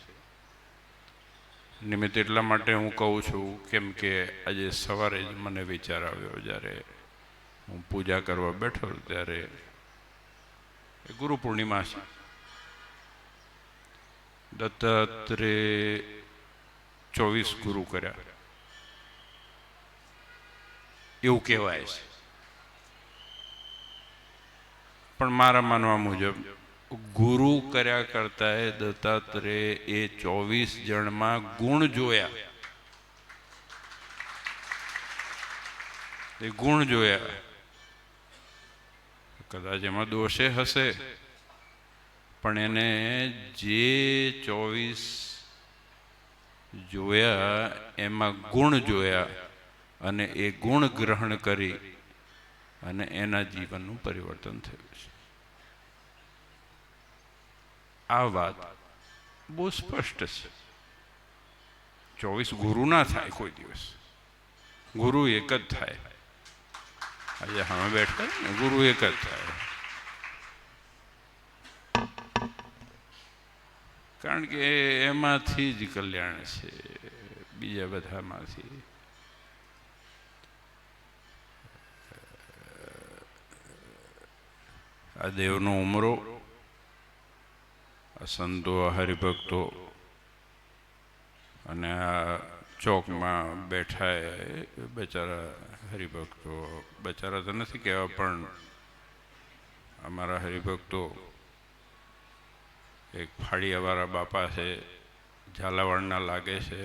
નિમિત્ત એટલા માટે હું કહું છું કેમ કે આજે સવારે જ મને વિચાર આવ્યો, જ્યારે હું પૂજા કરવા બેઠો ત્યારે ગુરુ પૂર્ણિમા છે. દત્તાત્રેય 24 ગુરુ કર્યા એવું કહેવાય છે, પણ મારા માનવા મુજબ ગુરુ કર્યા કરતા દત્તાત્રેય એ 24 જણમાં ગુણ જોયા. એ ગુણ જોયા. કદાચ એમાં દોષે હશે, પણ એને જે 24 જોયા એમાં ગુણ જોયા અને એ ગુણ ગ્રહણ કરી અને એના જીવનનું પરિવર્તન થયું છે. આ વાત બહુ સ્પષ્ટ છે. 24 ગુરુ ના થાય કોઈ દિવસ, ગુરુ એક જ થાય. આજે અમે બેઠા ને ગુરુ એક જ થાય, કારણ કે એમાંથી જ કલ્યાણ છે, બીજા બધામાંથી. આ દેવનો ઉમરો, આ સંતો, આ હરિભક્તો અને આ ચોકમાં બેઠા બેચારા હરિભક્તો, બેચારા તો નથી કહેવા, પણ અમારા હરિભક્તો, એક ફાળિયાવાળા બાપા છે, ઝાલાવાડના લાગે છે.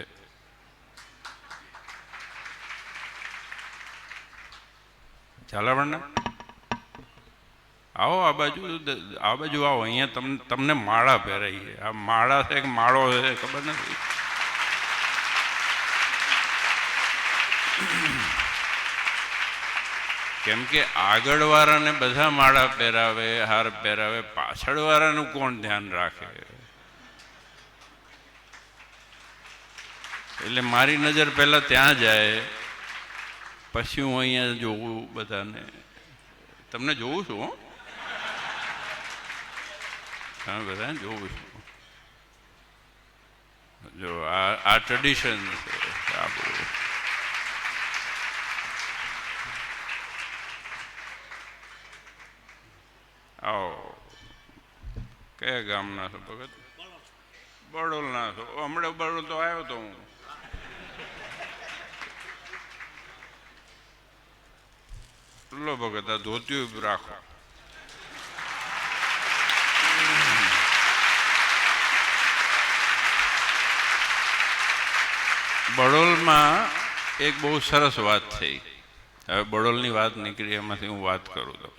ઝાલાવાડના આવો, આ બાજુ આવો, અહીંયા તમને માળા પહેરાઈએ. આ માળા છે કે માળો છે ખબર નથી. કેમ કે આગળ વાળાને બધા માળા પહેરાવે, હાર પહેરાવે, પાછળ વાળાનું કોણ ધ્યાન રાખે? એટલે મારી નજર પહેલા ત્યાં જાય, પછી હું અહીંયા જોઉં બધાને. તમને જોઉં છું, હો, તમે બધા જોઉં છું. જો આ ટ્રેડિશન છે આપણું. આવો, કયા ગામના છો ભગત? બડોલના છો? હમણાં બડોલ તો આવ્યો તો હું. લો ભગત, આ ધોતિયું રાખો. બડોલમાં એક બહુ સરસ વાત થઈ. હવે બડોલની વાત નીકળી, એમાંથી હું વાત કરું તમને.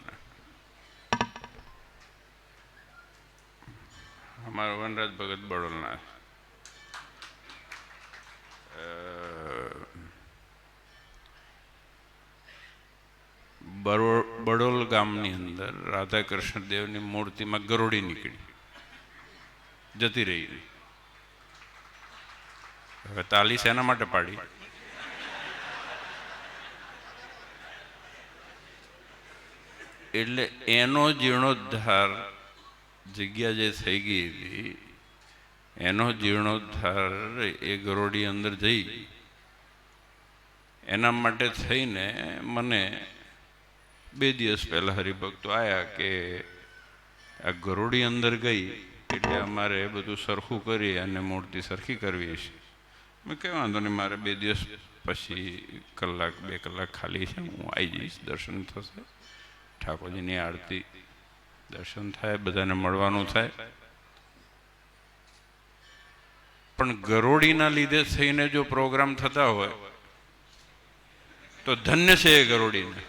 અમારા વનરાજ ભગત બડોલના. બડોલ ગામની અંદર રાધા કૃષ્ણ દેવની મૂર્તિમાં ગરોડી નીકળી, જતી રહી. હવે તાલી શેના માટે પાડી? એટલે એનો જીર્ણોદ્ધાર, જગ્યા જે થઈ ગઈ હતી એનો જીર્ણોદ્ધાર એ ગરોડી અંદર જઈ, એના માટે થઈને મને 2 દિવસ પહેલા હરિભક્તો આવ્યા કે આ ગરોડી અંદર ગઈ એટલે અમારે બધું સરખું કરી અને મૂર્તિ સરખી કરવી છે. મેં કહ્યું વાંધો નહીં, મારે 2 દિવસ પછી 1-2 કલાક ખાલી છે, હું આવી જઈશ, દર્શન થશે, ઠાકોરજીની આરતી દર્શન થાય, બધાને મળવાનું થાય. પણ ગરોડીના લીધે થઈને જો પ્રોગ્રામ થતા હોય તો ધન્ય છે એ ગરોડીને.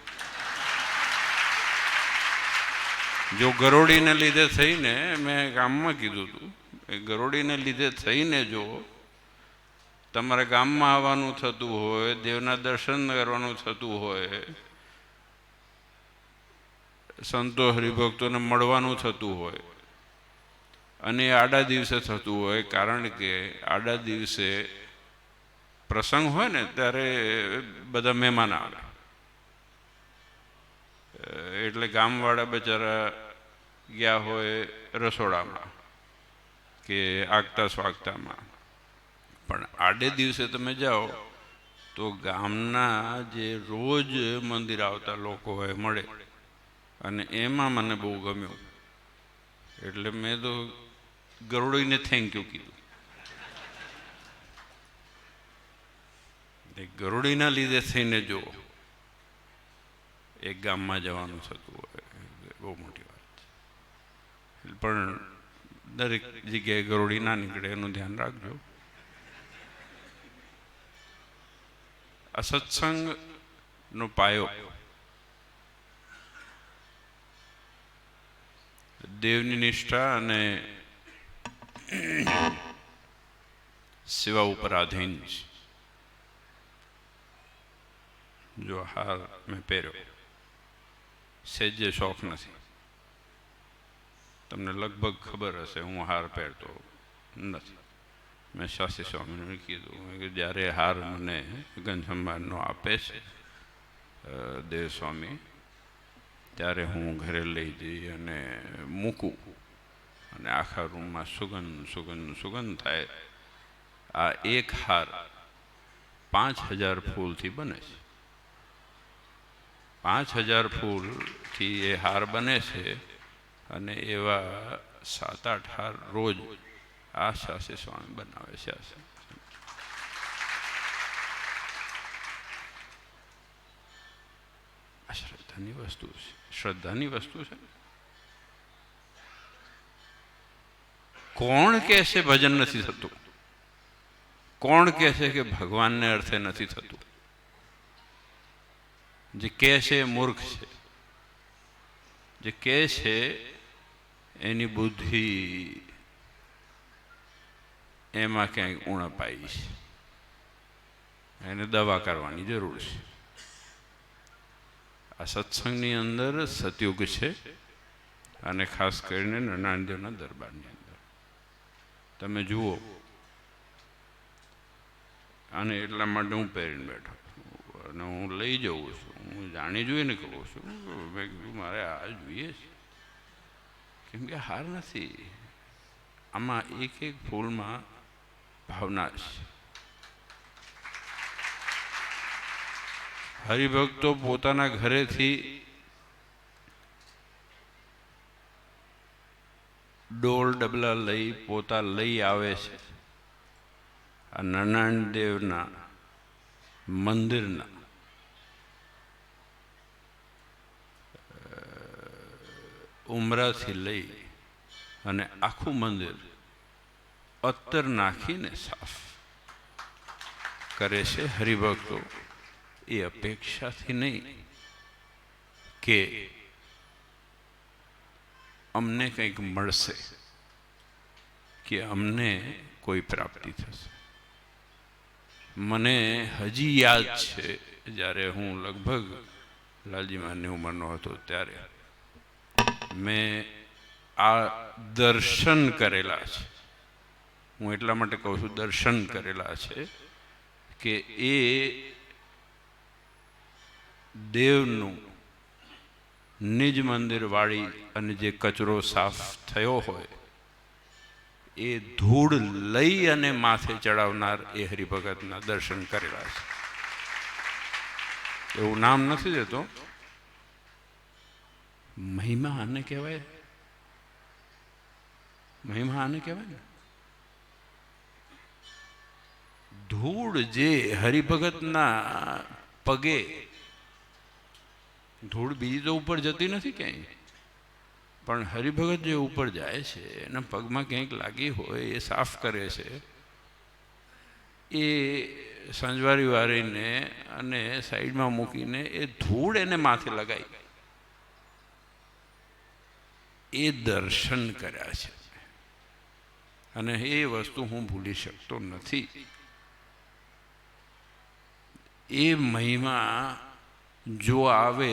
જો ગરોડીને લીધે થઈને, મેં ગામમાં કીધું હતું, એ ગરોડીને લીધે થઈને જો તમારે ગામમાં આવવાનું થતું હોય, દેવના દર્શન કરવાનું થતું હોય, સંતો હરિભક્તોને મળવાનું થતું હોય અને આડા દિવસે થતું હોય, કારણ કે આડા દિવસે પ્રસંગ હોય ને ત્યારે બધા મહેમાન આવે, એટલે ગામવાળા બચારા ગયા હોય રસોડામાં કે આગતા સ્વાગતામાં. પણ આડે દિવસે તમે જાઓ તો ગામના જે રોજ મંદિર આવતા લોકો હોય મળે, અને એમાં મને બહુ ગમ્યું, એટલે મેં તો ગરુડીને થેન્ક યુ કીધું. ગરુડીના લીધે થઈને જો એક ગામમાં જવાનું થતું હોય બહુ મોટી વાત છે. પણ દરેક જગ્યાએ ગરુડી ના નીકળે એનું ધ્યાન રાખજો. આ સત્સંગનો પાયો દેવની નિષ્ઠા અને સેવા ઉપર આધીન છે. જો હાર મેં પહેર્યો, સહેજે શોખ નથી. તમને લગભગ ખબર હશે હું હાર પહેરતો નથી. મેં શાસ્ત્રી સ્વામીને કીધું કે જ્યારે હાર મને ગંજસંભાળનો આપે છે દેવ સ્વામી, ત્યારે હું ઘરે લઈ જઈ અને મૂકું, અને આખા રૂમમાં સુગંધ સુગંધ સુગંધ થાય. આ એક હાર 5000 ફૂલથી બને છે. 5000 ફૂલથી એ હાર બને છે, અને એવા 7-8 હાર રોજ આ શાસ્ત્રી સ્વામી બનાવે છે. આ શ્રદ્ધાની વસ્તુ છે, શ્રદ્ધાની વસ્તુ છે. કોણ કહે છે ભજન નથી થતું? કોણ કહે છે કે ભગવાનને અર્થે નથી થતું? જે કહે છે એ મૂર્ખ છે. જે કહે છે એની બુદ્ધિ એમાં ક્યાંક ઉણપ આવી છે, એને દવા કરવાની જરૂર છે. આ સત્સંગની અંદર સતયુગ છે, અને ખાસ કરીને નરનાળદેવના દરબારની અંદર તમે જુઓ. અને એટલા માટે હું પહેરીને બેઠો અને હું લઈ જઉં છું. હું જાણી જોઈને કહું છું, મેં કીધું મારે આ જોઈએ છે, કેમ કે હાર નથી. આમાં એક એક ફૂલમાં ભાવના છે. હરિભક્તો પોતાના ઘરેથી ડોલ ડબલા લઈ પોતા લઈ આવે છે. આ નરનારાયણ દેવના મંદિરના ઉમરાથી લઈ અને આખું મંદિર અત્તર નાખીને સાફ કરે છે હરિભક્તો. એ અપેક્ષાથી નહીં કે અમને કંઈક મળશે, કે અમને કોઈ પ્રાપ્તિ થશે. મને હજી યાદ છે જ્યારે હું લગભગ લાલજી મહારાજની ઉંમરનો હતો ત્યારે મેં આ દર્શન કરેલા છે. હું એટલા માટે કહું છું દર્શન કરેલા છે કે એ દેવનું નિજ મંદિર વાળી અને જે કચરો સાફ થયો હોય એ ધૂળ લઈ અને માથે ચડાવનાર એ હરિભગતના દર્શન કરેલા છે. એવું નામ નથી દેતો, મહિમા આને કહેવાય. મહિમા આને કહેવાય ને. ધૂળ જે હરિભગતના પગે, ધૂળ બીજી તો ઉપર જતી નથી ક્યાંય, પણ હરિભગત જે ઉપર જાય છે એના પગમાં ક્યાંક લાગી હોય એ સાફ કરે છે. એ સંજવારી વાળીને અને સાઈડમાં મૂકીને એ ધૂળ એને માથે લગાવી, એ દર્શન કર્યા છે. અને એ વસ્તુ હું ભૂલી શકતો નથી. એ મહિમા જો આવે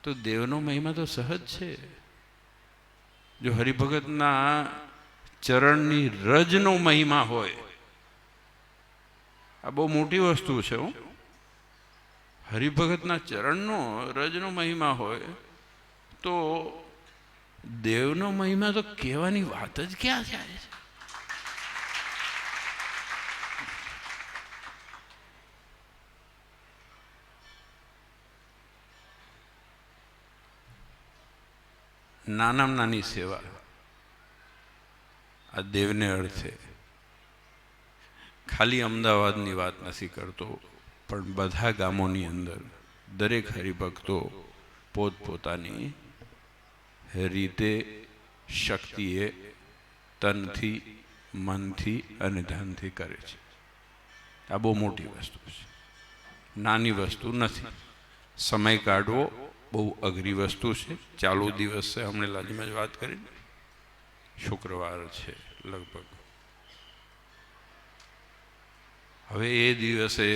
તો દેવનો મહિમા તો સહજ છે. જો હરિભગતના ચરણની રજનો મહિમા હોય, આ બહુ મોટી વસ્તુ છે. હરિભગતના ચરણનો રજનો મહિમા હોય તો દેવનો મહિમા તો કહેવાની વાત જ ક્યાં થાય છે. નાનામાં નાની સેવા આ દેવને અર્થે ખાલી અમદાવાદની વાત નથી કરતો, પણ બધા ગામોની અંદર દરેક હરિભક્તો પોતપોતાની રીતે શક્તિએ તનથી, મનથી અને ધનથી કરે છે. આ બહુ મોટી વસ્તુ છે, નાની વસ્તુ નથી. સમય કાઢવો બહુ અઘરી વસ્તુ છે. ચાલુ દિવસ છે, હમણે લાજીમાં જ વાત કરી, શુક્રવાર છે લગભગ. હવે એ દિવસે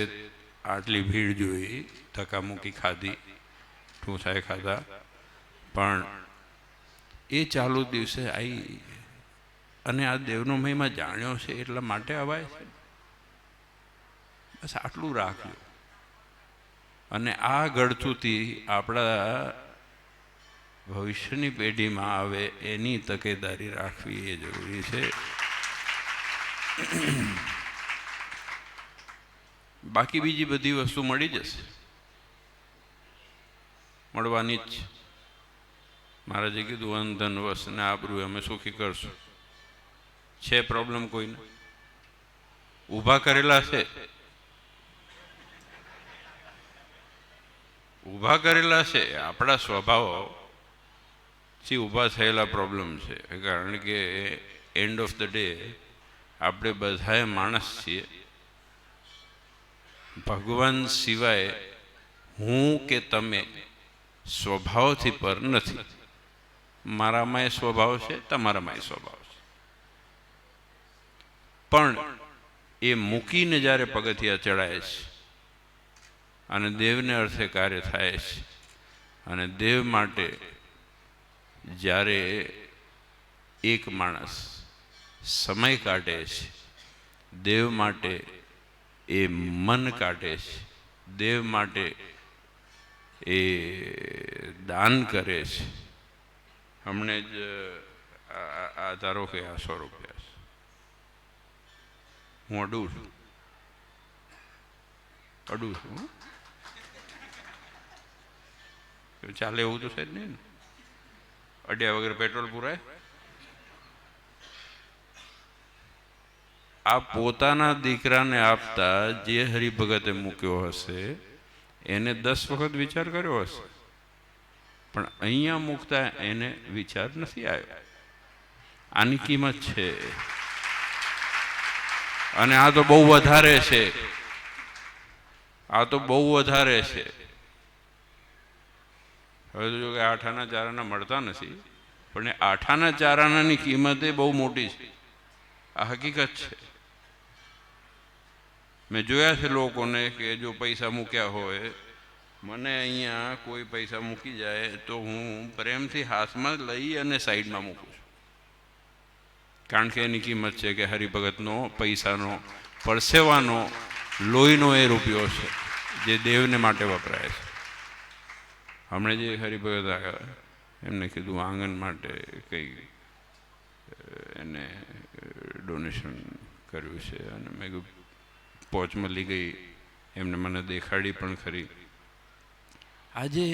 આટલી ભીડ જોઈ, ધક્કામુક્કી ખાધી, ઠૂંસાય ખાધા, પણ એ ચાલુ દિવસે આવી અને આ દેવનો મહિમા જાણ્યો છે એટલા માટે અવાય છે. બસ આટલું રાખજો. અને આ ગળથુથી આપણા ભવિષ્યની પેઢીમાં આવે એની તકેદારી રાખવી એ જરૂરી છે. બાકી બીજી બધી વસ્તુ મળી જશે, મળવાની જ. મહારાજે કીધું અન ધન વસ ને આબરૂ અમે સુખી કરશું. છે પ્રોબ્લેમ કોઈને? ઊભા કરેલા છે, ઊભા કરેલા છે. આપણા સ્વભાવ થી ઊભા થયેલા પ્રોબ્લેમ છે. કારણ કે એન્ડ ઓફ ધ ડે આપણે બધાએ માણસ છીએ. ભગવાન સિવાય હું કે તમે સ્વભાવથી પર નથી. મારામાં સ્વભાવ છે, તમારામાં સ્વભાવ છે, પણ એ મૂકીને જ્યારે પગથિયા ચડાય છે અને દેવને અર્થે કાર્ય થાય છે, અને દેવ માટે જ્યારે એક માણસ સમય કાઢે છે, દેવ માટે એ મન કાઢે છે, દેવ માટે એ દાન કરે છે. હમણે જ આ ધારો કે આ 100 રૂપિયા છે, હું અડું છું. ચાલે એવું તો છે જ નહીં ને. અડ્યા વગર પેટ્રોલ પુરાય? આ પોતાના દીકરાને આપતા જે હરિભગતે મૂક્યો હશે એને 10 વખત વિચાર કર્યો હશે, પણ અહીંયા મૂકતા એને વિચાર નથી આવ્યો. આની કિંમત છે. અને આ તો બહુ વધારે છે, આ તો બહુ વધારે છે. હવે તો જો કે 8 આના 4 આના મળતા નથી, પણ એ 8 આના 4 આનાની કિંમત એ બહુ મોટી છે. આ હકીકત છે. મેં જોયા છે લોકોને કે જો પૈસા મૂક્યા હોય, મને અહીંયા કોઈ પૈસા મૂકી જાય તો હું પ્રેમથી હાથમાં લઈ અને સાઈડમાં મૂકું છું. કારણ કે એની કિંમત છે કે હરિભગતનો પૈસાનો, પરસેવાનો, લોહીનો એ રૂપિયો છે જે દેવને માટે વપરાય છે. હમણે જે હરિભગત આવ્યા એમને કીધું આંગણ માટે કંઈ એને ડોનેશન કર્યું છે, અને મેં કીધું પહોંચ મળી ગઈ. એમને મને દેખાડી પણ ખરી. આજે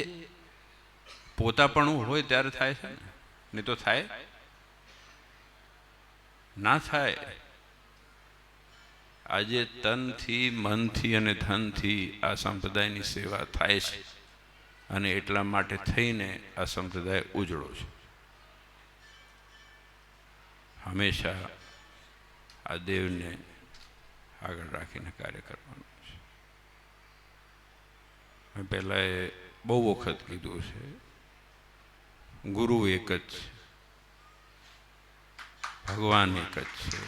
પોતાપણું હોય ત્યારે થાય છે ને, નહીં તો થાય ના થાય. આજે તનથી, મનથી અને ધનથી આ સંપ્રદાયની સેવા થાય છે, અને એટલા માટે થઈને આ સંપ્રદાય ઉજળો છે. હંમેશા આ દેવને આગળ રાખીને કાર્ય કરવાનું છે. મેં પહેલાં એ બહુ વખત કીધું છે, ગુરુ એક જ છે, ભગવાન એક જ છે,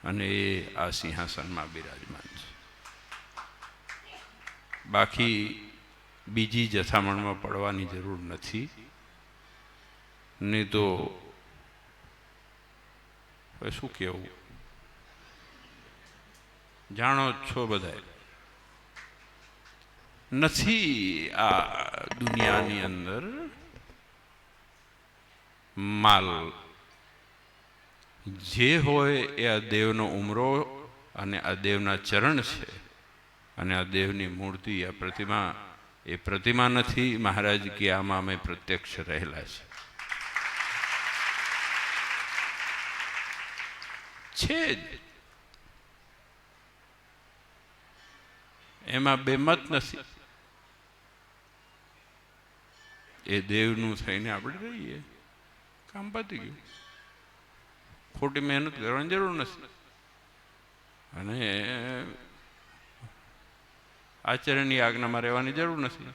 અને એ આ સિંહાસનમાં બિરાજમાન છે. બાકી બીજી જથામણમાં પડવાની જરૂર નથી. નહીં તો હવે શું કહેવું, જાણો જ છો બધા. નથી આ દુનિયાની અંદર માલ. જે હોય એ આ દેવનો ઉમરો અને આ દેવના ચરણ છે. અને આ દેવની મૂર્તિ, આ પ્રતિમા, એ પ્રતિમા નથી. મહારાજ કે આમાં અમે પ્રત્યક્ષ રહેલા છે જ. એમાં બે મત નથી. એ દેવનું થઈને આપણે રહીએ, કામ પતી ગયું. ખોટી મહેનત કરવાની જરૂર નથી. અને આચરણની આજ્ઞામાં રહેવાની જરૂર નથી.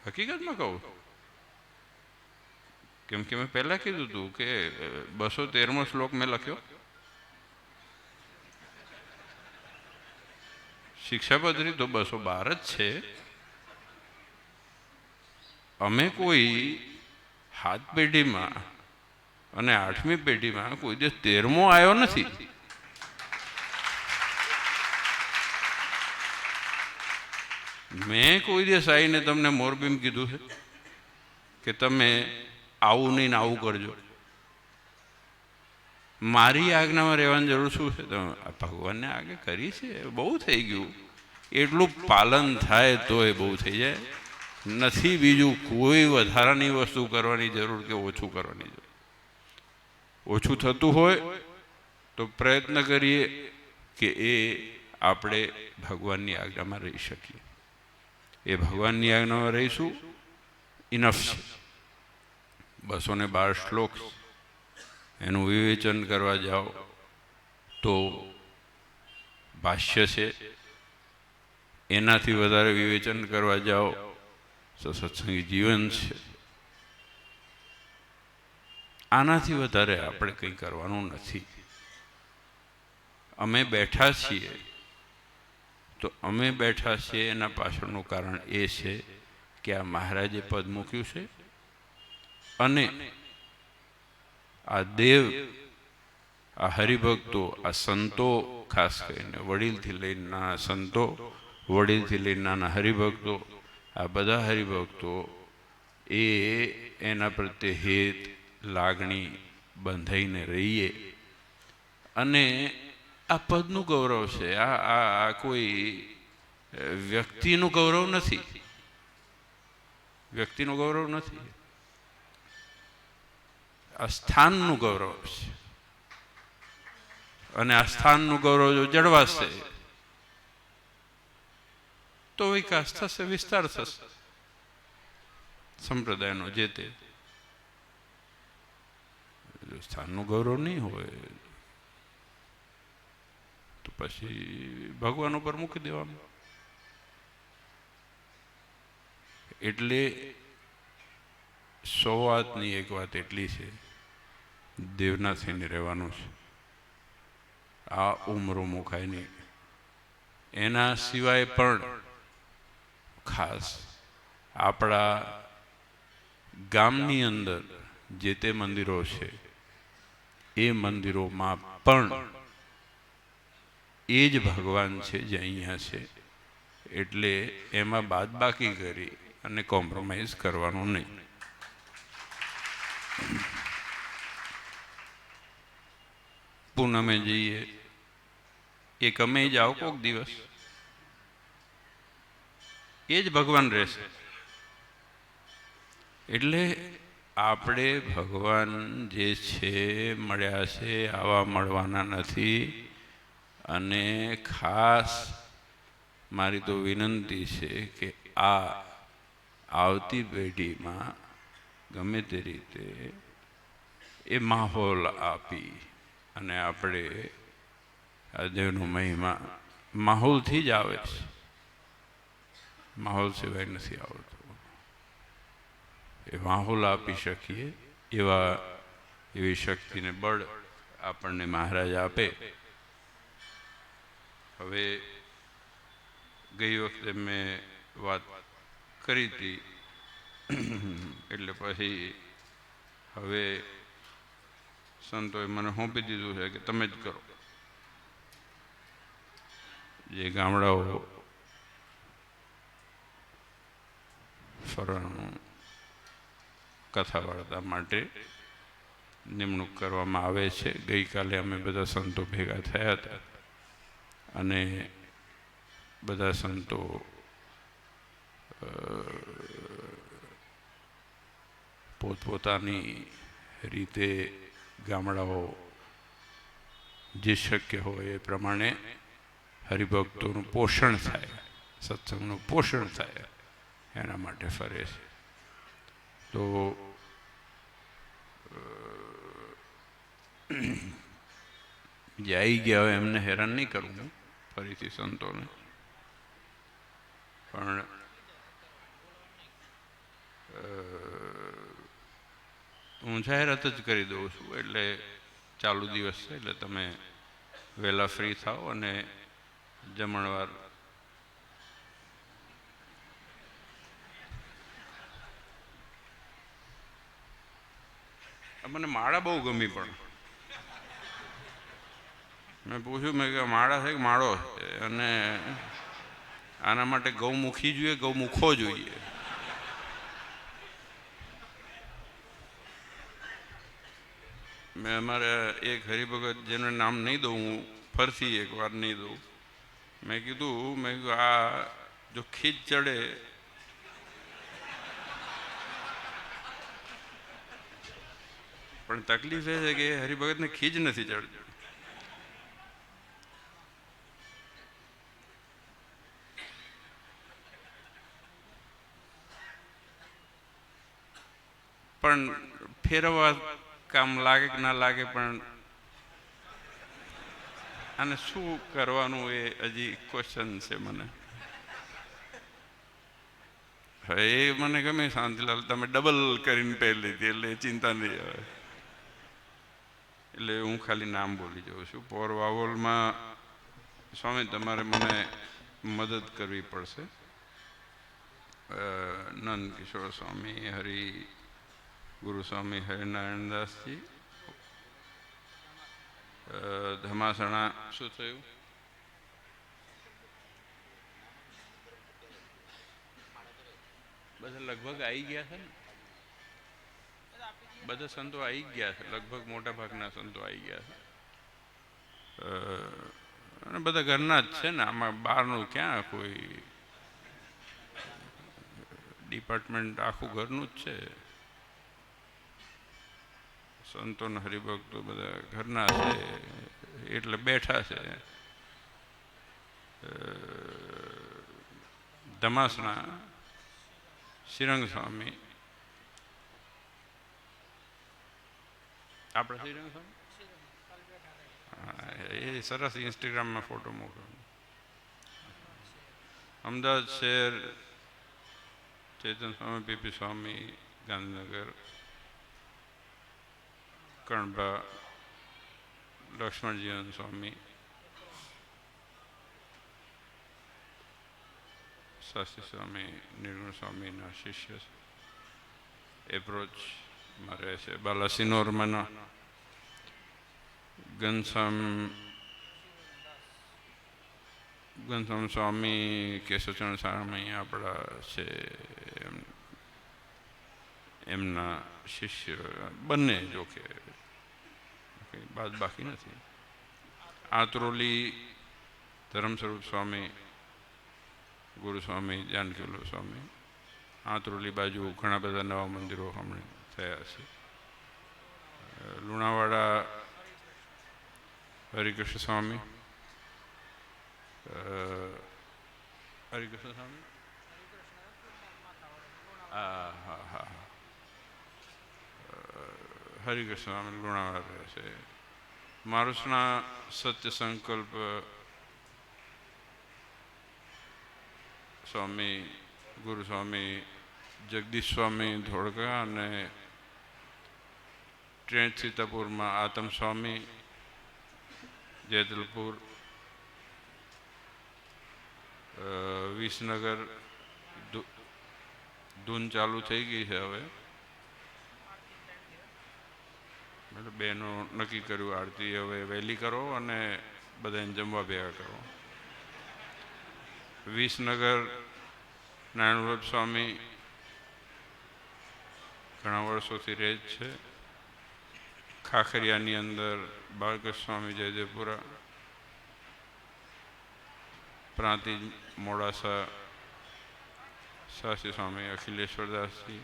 હકીકતમાં કહું, કેમ કે મેં પહેલા કીધું હતું કે 213મો શ્લોક મેં લખ્યો. શિક્ષાપત્રી તો 212 જ છે. અમે કોઈ 7 પેઢીમાં અને 8મી પેઢીમાં કોઈ દિવસ 13મો આવ્યો નથી. મેં કોઈ દિવસ આવીને તમને મોરબીમાં કીધું છે કે તમે આવું નહીં ને આવું કરજો. મારી આજ્ઞામાં રહેવાની જરૂર શું છે? તમે ભગવાનને આગળ કરી છે, બહુ થઈ ગયું. એટલું પાલન થાય તો એ બહુ થઈ જાય. નથી બીજું કોઈ વધારાની વસ્તુ કરવાની જરૂર કે ઓછું કરવાની જરૂર. ઓછું થતું હોય તો પ્રયત્ન કરીએ કે એ આપણે ભગવાનની આજ્ઞામાં રહી શકીએ. એ ભગવાનની આજ્ઞામાં રહીશું, ઇનફ છે. 212 શ્લોક, એનું વિવેચન કરવા જાઓ તો ભાષ્ય છે. એનાથી વધારે વિવેચન કરવા જાઓ તો સત્સંગી જીવન છે. આનાથી વધારે આપણે કંઈ કરવાનું નથી. અમે બેઠા છીએ તો અમે બેઠા છીએ એના પાછળનું કારણ એ છે કે આ મહારાજે પદ મૂક્યું છે. અને આ દેવ, આ હરિભક્તો, આ સંતો, ખાસ કરીને વડીલથી લઈને નાના સંતો, વડીલથી લઈને નાના હરિભક્તો, આ બધા હરિભક્તો એ એના પ્રત્યે હેત લાગણી બંધાઈને રહીએ. અને આ પદનું ગૌરવ છે. આ કોઈ વ્યક્તિનું ગૌરવ નથી. વ્યક્તિનું ગૌરવ નથી. આ સ્થાનનું ગૌરવ છે. અને આ સ્થાનનું ગૌરવ જો જળવાશે તો વિકાસ થશે, વિસ્તાર થશે સંપ્રદાયનો. જે તે સ્થાનનું ગૌરવ નહીં હોય તો પછી ભગવાન ઉપર મૂકી દેવાનું. એટલે 100 વાતની એક વાત એટલી છે, દેવના થઈને રહેવાનું છે. આ ઉમરો મુકાય નહીં. એના સિવાય પણ ખાસ આપણા ગામની અંદર જે તે મંદિરો છે એ મંદિરોમાં પણ એ જ ભગવાન છે જે અહીંયા છે. એટલે એમાં બાદબાકી કરી અને કોમ્પ્રોમાઇઝ કરવાનું નહીં. પૂનમે જઈએ, એક અમે જાઓ કોક દિવસ, એ જ ભગવાન રહેશે. એટલે આપણે ભગવાન જે છે મળ્યા છે, આવા મળવાના નથી. અને ખાસ મારી તો વિનંતી છે કે આ આવતી પેઢીમાં ગમે તે રીતે એ માહોલ આપી અને આપણે આ દેવનો મહિમા માહોલથી જ આવે છે. માહોલ સિવાય નથી આવતો. એ માહોલ આપી શકીએ એવી શક્તિને બળ આપણને મહારાજ આપે હવે ગઈ વખતે મેં વાત કરી હતી એટલે પછી હવે સંતોએ મને સોંપી દીધું છે કે તમે જ કરો. જે ગામડાઓ ફરવાનું કથા વાર્તા માટે નિમણૂક કરવામાં આવે છે. ગઈકાલે અમે બધા સંતો ભેગા થયા હતા અને બધા સંતો પોતપોતાની રીતે ગામડાઓ જે શક્ય હોય એ પ્રમાણે હરિભક્તોનું પોષણ થાય, સત્સંગનું પોષણ થાય એના માટે ફરે છે. તો જે આવી ગયા હોય એમને હેરાન નહીં કરવું ફરીથી સંતોને, પણ હું જાહેરાત જ કરી દઉં છું. એટલે ચાલુ દિવસ છે એટલે તમે વહેલા ફ્રી થાઓ અને જમણવાર મને માળા બહુ ગમી. પણ મેં પૂછ્યું મેં કે માળા છે કે માળો છે, અને આના માટે ગૌમુખી જોઈએ, ગૌમુખો જોઈએ. મેં અમારે એક હરિભગત જેનું નામ નહીં દઉં, હું ફરથી એક વાર નહીં દઉં, મેં કીધું આ જો ખીચ ચડે પણ તકલીફ એ છે કે હરિભગતને ખીજ નથી ચડતી. પણ ફેરવવા કામ લાગે કે ના લાગે, પણ આને શું કરવાનું એ હજી ક્વેશ્ચન છે મને. હવે એ મને ગમે શાંતિલાલ, તમે ડબલ કરીને પહેરી લીધી એટલે ચિંતા નહીં આવે. એટલે હું ખાલી નામ બોલી જાઉં છું. પોર વાવોલમાં સ્વામી તમારે મને મદદ કરવી પડશે. નંદ કિશોર સ્વામી, હરિ ગુરુ સ્વામી હરિનારાયણદાસજી, ધમાસણા શું થયું? બધા લગભગ આવી ગયા છે ને, બધા સંતો આવી ગયા છે, લગભગ મોટા ભાગના સંતો આવી ગયા છે, અને બધા ઘરના જ છે ને. આમાં બહારનું ક્યાં કોઈ ડિપાર્ટમેન્ટ, આખું ઘરનું જ છે. સંતો ને હરિભક્તો બધા ઘરના છે એટલે બેઠા છે. ધમાસણા શ્રીરંગ સ્વામી, આપણા શ્રીરંગ સ્વામી એ સરસ ઇન્સ્ટાગ્રામમાં ફોટો મોકલો. અમદાવાદ શહેર ચેતન સ્વામી, પીપી સ્વામી, ગાંધીનગર કણબા લક્ષ્મણજીવન સ્વામી, શાસ્ત્રી સ્વામી નિર્ગુણ સ્વામીના શિષ્ય એપ્રોચમાં રહે છે. બાલાસિનોરમાંના ઘનશ્યામ સ્વામી, કેશવચંદ્ર સ્વામી આપણા છે, એમના શિષ્ય બંને, જોકે બાદ બાકી નથી. આત્રોલી ધર્મ સ્વરૂપ સ્વામી, ગુરુ સ્વામી, જાનકીવલ્લભ સ્વામી. આત્રોલી બાજુ ઘણા બધા નવા મંદિરો હમણાં થયા છે. લુણાવાડા હરિકૃષ્ણ સ્વામી, હરિકૃષ્ણ સ્વામી, હા હા હા, હરિકૃષ્ણ સ્વામી લુણાવાડા રહે છે. મારુસના સત્ય સંકલ્પ સ્વામી, ગુરુ સ્વામી જગદીશ સ્વામી ધોળકા, અને ટ્રેન્ટ સીતાપુરમાં આતમ સ્વામી, જેતલપુર વિસનગર ધૂન ચાલુ થઈ ગઈ છે હવે, એટલે બહેનો નક્કી કર્યું આરતી હવે વહેલી કરો અને બધાને જમવા ભેગા કરો. વિસનગર નારાયણ સ્વામી ઘણા વર્ષોથી રહે જ છે. ખાખરિયાની અંદર બાળકૃષ્ણ સ્વામી જયદેવપુરા, પ્રાંતિજ મોડાસા શાસ્ત્રી સ્વામી અખિલેશ્વરદાસજી,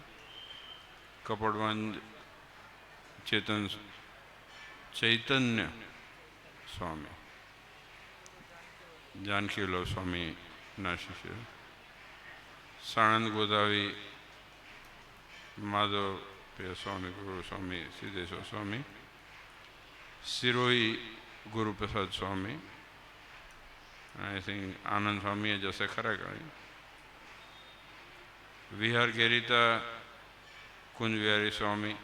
કપડવંજ ચૈતન્ય સ્વામી, જાનકીવલ્લભ સ્વામીના શિષ્ય, સાણંદ ગોદાવી માધવ પ્રિય સ્વામી ગુરુ સ્વામી સિદ્ધેશ્વર સ્વામી, સિરોઈ ગુરુપ્રસાદ સ્વામી, આઈ થિંક આનંદ સ્વામીએ જશે ખરા કરી. વિહાર ગેરીતા કુંજ વિહારી સ્વામી,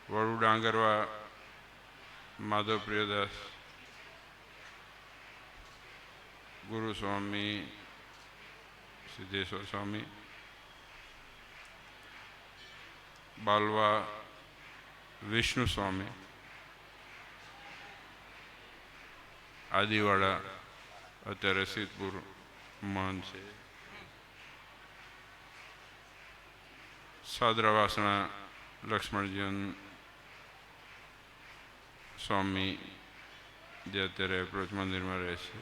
વડુ ડાંગરવા માધવ પ્રિયદાસ ગુરુ સ્વામી સિદ્ધેશ્વર સ્વામી, બાલવા વિષ્ણુ સ્વામી, આદિવાડા અત્યારે સિદ્ધપુર મહંત છે, સાદરા વાસણા લક્ષ્મણજીવન સ્વામી જે અત્યારે એપ્રોચ મંદિરમાં રહે છે.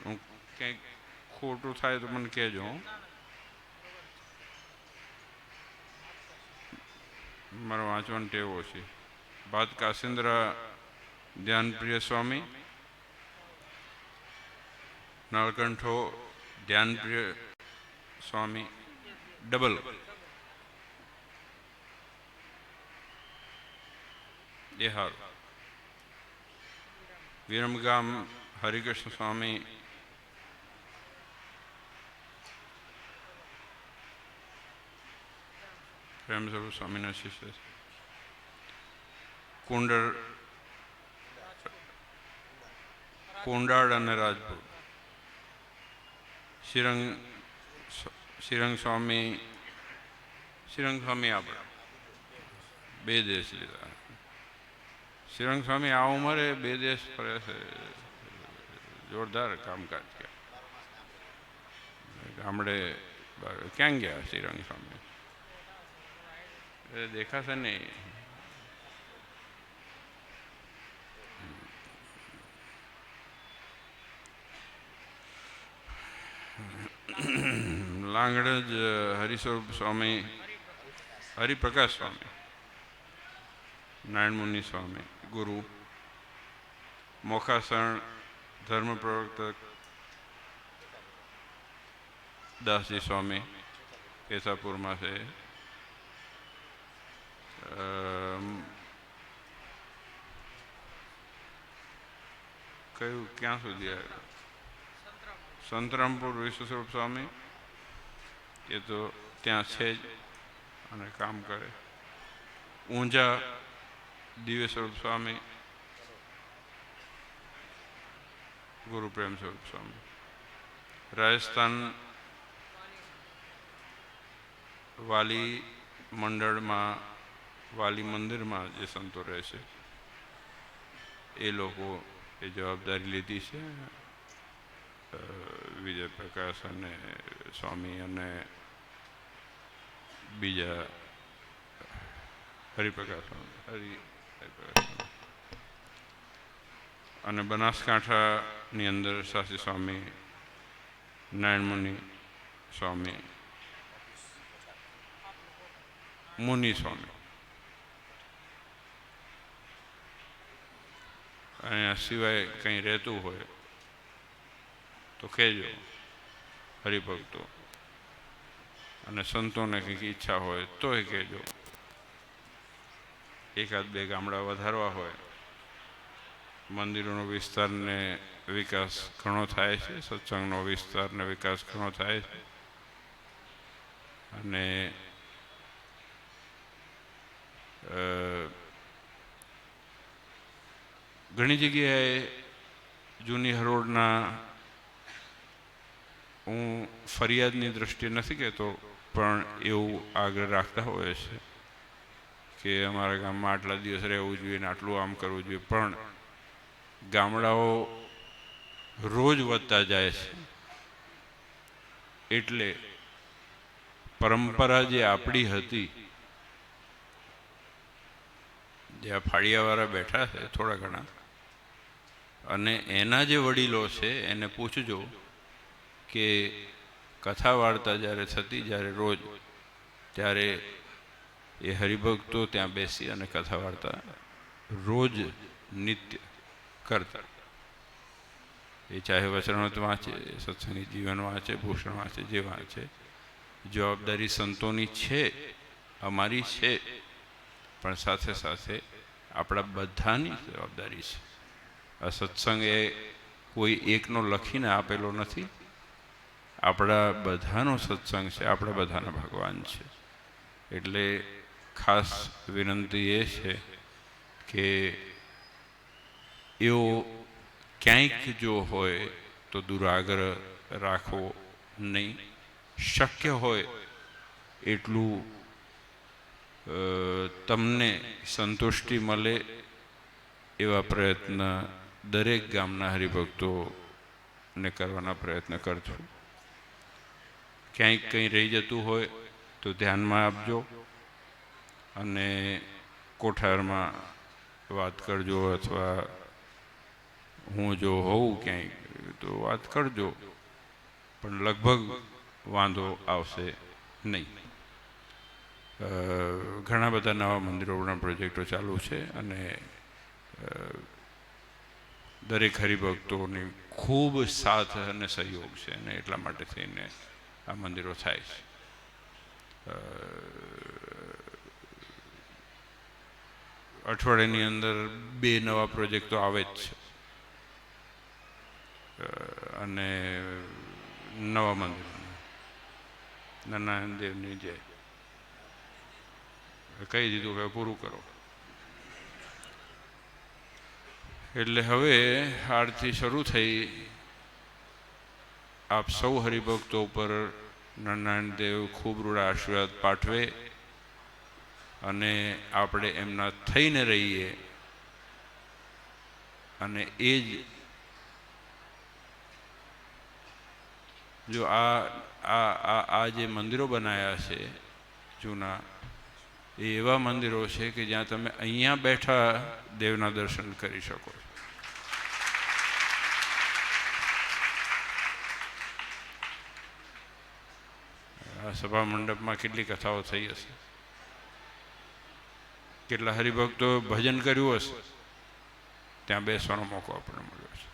હું કંઈક ખોટું થાય તો મને કહેજો. મારો વાંચવાનો ટેવ છે. બાદ કાશિન્દ્રા ધ્યાનપ્રિય સ્વામી, નળકંઠો ધ્યાનપ્રિય સ્વામી ડબલ, એ હારું. વિરમગામ હરિકૃષ્ણ સ્વામી, પ્રેમ સ્વરૂપ સ્વામીના શિષ્ય છે. કુંડાળ અને રાજપૂત, શ્રીરંગ સ્વામી આપણે બે દેશ લીધા. શ્રીરંગ સ્વામી આ ઉંમરે બે દેશ ફરે છે, જોરદાર કામકાજ કે. ગામડે ક્યાં ગયા શ્રીરંગ સ્વામી? દેખાશે નહીં. લાંગડજ હરિસ્વરૂપ સ્વામી, હરિપ્રકાશ સ્વામી, નારાયણ મુનિ સ્વામી ગુરુ, મોખાસણ ધર્મ પ્રવર્તક દાસજી સ્વામી કેસાપુરમાં છે. કયું ક્યાં સુધી આવ્યું? સંતરામપુર વિશ્વસ્વરૂપ સ્વામી, એ તો ત્યાં છે જ અને કામ કરે. ઊંઝા દિવ્ય સ્વરૂપ સ્વામી, ગુરુ પ્રેમ સ્વરૂપ સ્વામી. રાજસ્થાન વાલી મંડળમાં, વાલી મંદિરમાં જે સંતો રહે છે એ લોકો એ જવાબદારી લીધી છે. વિજય પ્રકાશ અને સ્વામી અને બીજા હરિપ્રકાશ અને બનાસકાંઠાની અંદર શાસ્ત્રી સ્વામી, નારાયણ મુનિ સ્વામી, મુનિ સ્વામી. અહીંયા સિવાય કંઈ રહેતું હોય તો કહેજો હરિભક્તો, અને સંતોને કંઈક ઈચ્છા હોય તોય કહેજો. એકાદ બે ગામડા વધારવા હોય, મંદિરોનો વિસ્તાર ને વિકાસ ઘણો થાય છે, સત્સંગનો વિસ્તાર ને વિકાસ ઘણો થાય છે. અને ઘણી જગ્યાએ જૂની હરોળના હું ફરિયાદની દ્રષ્ટિએ નથી કહેતો, પણ એવું આગ્રહ રાખતા હોય છે કે અમારા ગામમાં આટલા દિવસ રહેવું જોઈએ ને આટલું આમ કરવું જોઈએ, પણ ગામડાઓ રોજ વધતા જાય છે. એટલે પરંપરા જે આપણી હતી, જે આ ફાળિયાવાળા બેઠા છે થોડા ઘણા, અને એના જે વડીલો છે એને પૂછજો કે કથા વાર્તા જ્યારે થતી, જ્યારે રોજ, ત્યારે એ હરિભક્તો ત્યાં બેસી અને કથા વાર્તા રોજ નિત્ય કરતા. એ ચાહે વચનામૃત વાંચે, સત્સંગી જીવન વાંચે, ભૂષણ વાંચે, જે વાંચે. જવાબદારી સંતોની છે, અમારી છે, પણ સાથે સાથે આપણા બધાની જવાબદારી છે. આ સત્સંગ એ કોઈ એકનો લખીને આપેલો નથી, આપણા બધાનો સત્સંગ છે, આપણા બધાના ભગવાન છે. એટલે ખાસ વિનંતી એ છે કે એવો ક્યાંક જો હોય તો દુરાગ્રહ રાખવો નહીં. શક્ય હોય એટલું તમને સંતુષ્ટિ મળે એવા પ્રયત્ન દરેક ગામના હરિભક્તોને કરવાના પ્રયત્ન કરજો. ક્યાંક કંઈ રહી જતું હોય તો ધ્યાનમાં આપજો અને કોઠારમાં વાત કરજો, અથવા હું જો હોઉં ક્યાંય તો વાત કરજો, પણ લગભગ વાંધો આવશે નહીં. ઘણા બધા નવા મંદિરોના પ્રોજેક્ટો ચાલુ છે અને દરેક હરિભક્તોની ખૂબ સાથ અને સહયોગ છે, અને એટલા માટે થઈને આ મંદિરો થાય છે. અઠવાડિયાની અંદર 2 નવા પ્રોજેક્ટો આવે જ છે, અને નવા મંદિર નારાયણ દેવની જય કહી દીધું કે પૂરું કરો. એટલે હવે આરતી શરૂ થઈ. આપ સૌ હરિભક્તો ઉપર નારાયણ દેવ ખૂબ રૂડા આશીર્વાદ પાઠવે અને આપણે એમના થઈને રહીએ, અને એ જ જો આ જે મંદિરો બનાવ્યા છે જૂના, એ એવા મંદિરો છે કે જ્યાં તમે અહીંયા બેઠા દેવના દર્શન કરી શકો છો. આ સભા મંડપમાં કેટલી કથાઓ થઈ હશે, કેટલા હરિભક્તો ભજન કર્યું હશે, ત્યાં બેસવાનો મોકો આપણને મળ્યો છે.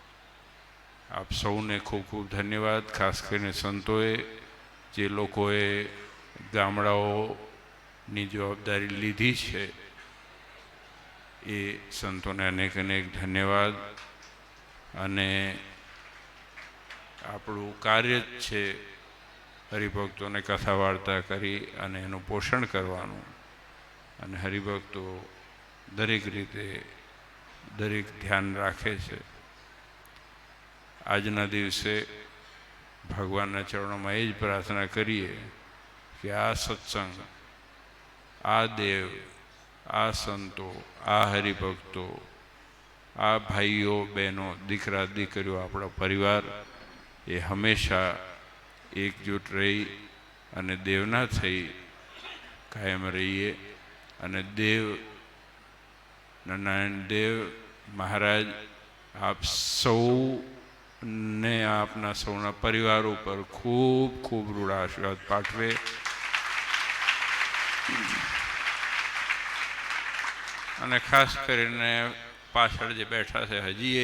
આપ સૌને ખૂબ ખૂબ ધન્યવાદ. ખાસ કરીને સંતોએ, જે લોકોએ ગામડાઓની જવાબદારી લીધી છે, એ સંતોને અનેક અનેક ધન્યવાદ. અને આપણું કાર્ય જ છે હરિભક્તોને કથા વાર્તા કરી અને એનું પોષણ કરવાનું, અને હરિભક્તો દરેક રીતે દરેક ધ્યાન રાખે છે. આજના દિવસે ભગવાનના ચરણોમાં એ જ પ્રાર્થના કરીએ કે આ સત્સંગ, આ દેવ, આ સંતો, આ હરિભક્તો, આ ભાઈઓ બહેનો, દીકરા દીકરીઓ, આપણા પરિવાર એ હંમેશા એકજૂટ રહી અને દેવના થઈ કાયમ રહીએ. અને દેવ નારાયણ દેવ મહારાજ આપ સૌને, આપના સૌના પરિવાર ઉપર ખૂબ ખૂબ રૂડા આશીર્વાદ પાઠવે. અને ખાસ કરીને પાછળ જે બેઠા છે હજી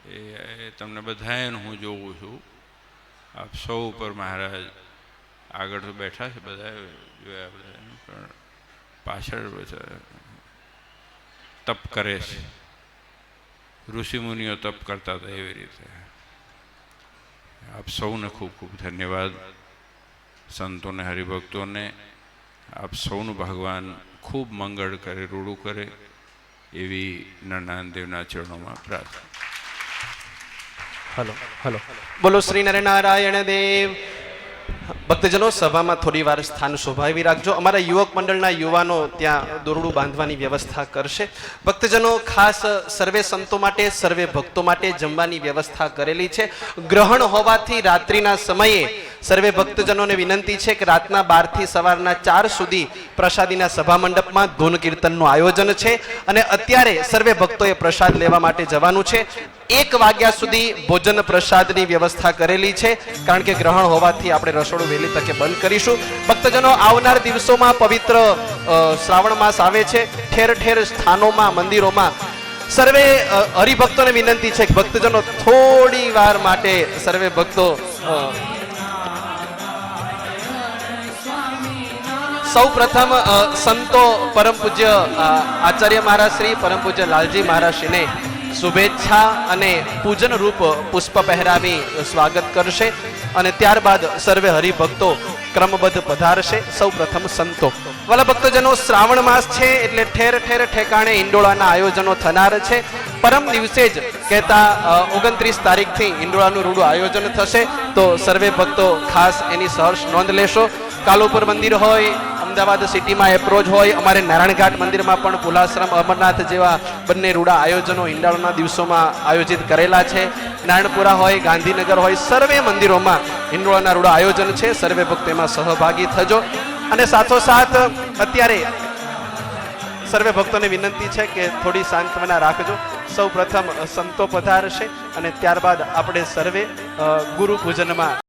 એ તમને બધાને હું જોઉં છું. આપ સૌ ઉપર મહારાજ આગળ તો બેઠા છે, બધા જોયા બધા, પણ પાછળ બધા તપ કરે છે. ઋષિમુનિઓ તપ કરતા હતા એવી રીતે. આપ સૌને ખૂબ ખૂબ ધન્યવાદ. સંતોને, હરિભક્તોને આપ સૌનું ભગવાન ખૂબ મંગળ કરે, રૂડું કરે. એવી નારાયણદેવના ચરણોમાં પ્રાર્થના. હલો હલો બોલો શ્રી નરનારાયણ દેવ. ભક્તજનો સભામાં થોડી વાર સ્થાન શોભાવી રાખજો. અમારા યુવક મંડળના યુવાનો ત્યાં દોરડું બાંધવાની વ્યવસ્થા કરશે. ભક્તજનો ખાસ સર્વે સંતો માટે, સર્વે ભક્તો માટે જમવાની વ્યવસ્થા કરેલી છે. ગ્રહણ હોવાથી રાત્રિના સમયે સર્વે ભક્તજનોને વિનંતી છે કે રાતના 12 થી સવારના 4 સુધી પ્રસાદીના સભા મંડપમાં ધૂન કીર્તનનું આયોજન છે અને અત્યારે સર્વે ભક્તોએ પ્રસાદ લેવા માટે જવાનું છે. 1 વાગ્યા સુધી ભોજન પ્રસાદની વ્યવસ્થા કરેલી છે, કારણ કે ગ્રહણ હોવાથી આપણે રસોડું વહેલી તકે બંધ કરીશું. ભક્તજનો આવનાર દિવસોમાં પવિત્ર શ્રાવણ માસ આવે છે. ઠેર ઠેર સ્થાનોમાં, મંદિરોમાં સર્વે હરિભક્તોને વિનંતી છે કે ભક્તજનો થોડી વાર માટે સર્વે ભક્તો સૌ પ્રથમ સંતો પરમ પૂજ્ય આચાર્ય મહારાજ શ્રી, પરમ પૂજ્ય લાલજી મહારાજ શ્રીને શુભેચ્છા અને પૂજન રૂપ પુષ્પ પહેરાવી સ્વાગત કરશે અને ત્યારબાદ સર્વે હરિભક્તો ક્રમબદ્ધ પધારશે. સૌ પ્રથમ સંતો. વાલા ભક્તજનો, શ્રાવણ માસ છે એટલે ઠેર ઠેર ઠેકાણે હિંડોળાના આયોજનો થનાર છે. પરમ દિવસે જ કહેતા 29 તારીખથી હિંડોળાનું રૂડું આયોજન થશે, તો સર્વે ભક્તો ખાસ એની સહર્ષ નોંધ લેશો. કાલુપુર મંદિર હોય, અમદાવાદ સિટીમાં એપ્રોચ હોય, અમારે નારાયણઘાટ મંદિરમાં પણ પુલાશ્રમ, અમરનાથ જેવા બંને રૂડા આયોજનો હિંડાળાના દિવસોમાં આયોજિત કરેલા છે. નારાયણપુરા હોય, ગાંધીનગર હોય, સર્વે મંદિરોમાં હિંડોળાના રૂડા આયોજન છે. સર્વે ભક્તો એમાં સહભાગી થજો. અને સાથોસાથ અત્યારે સર્વે ભક્તોને વિનંતી છે કે થોડી સાંત્વના રાખજો. સૌ પ્રથમ સંતો પધારશે અને ત્યારબાદ આપણે સર્વે ગુરુ પૂજનમાં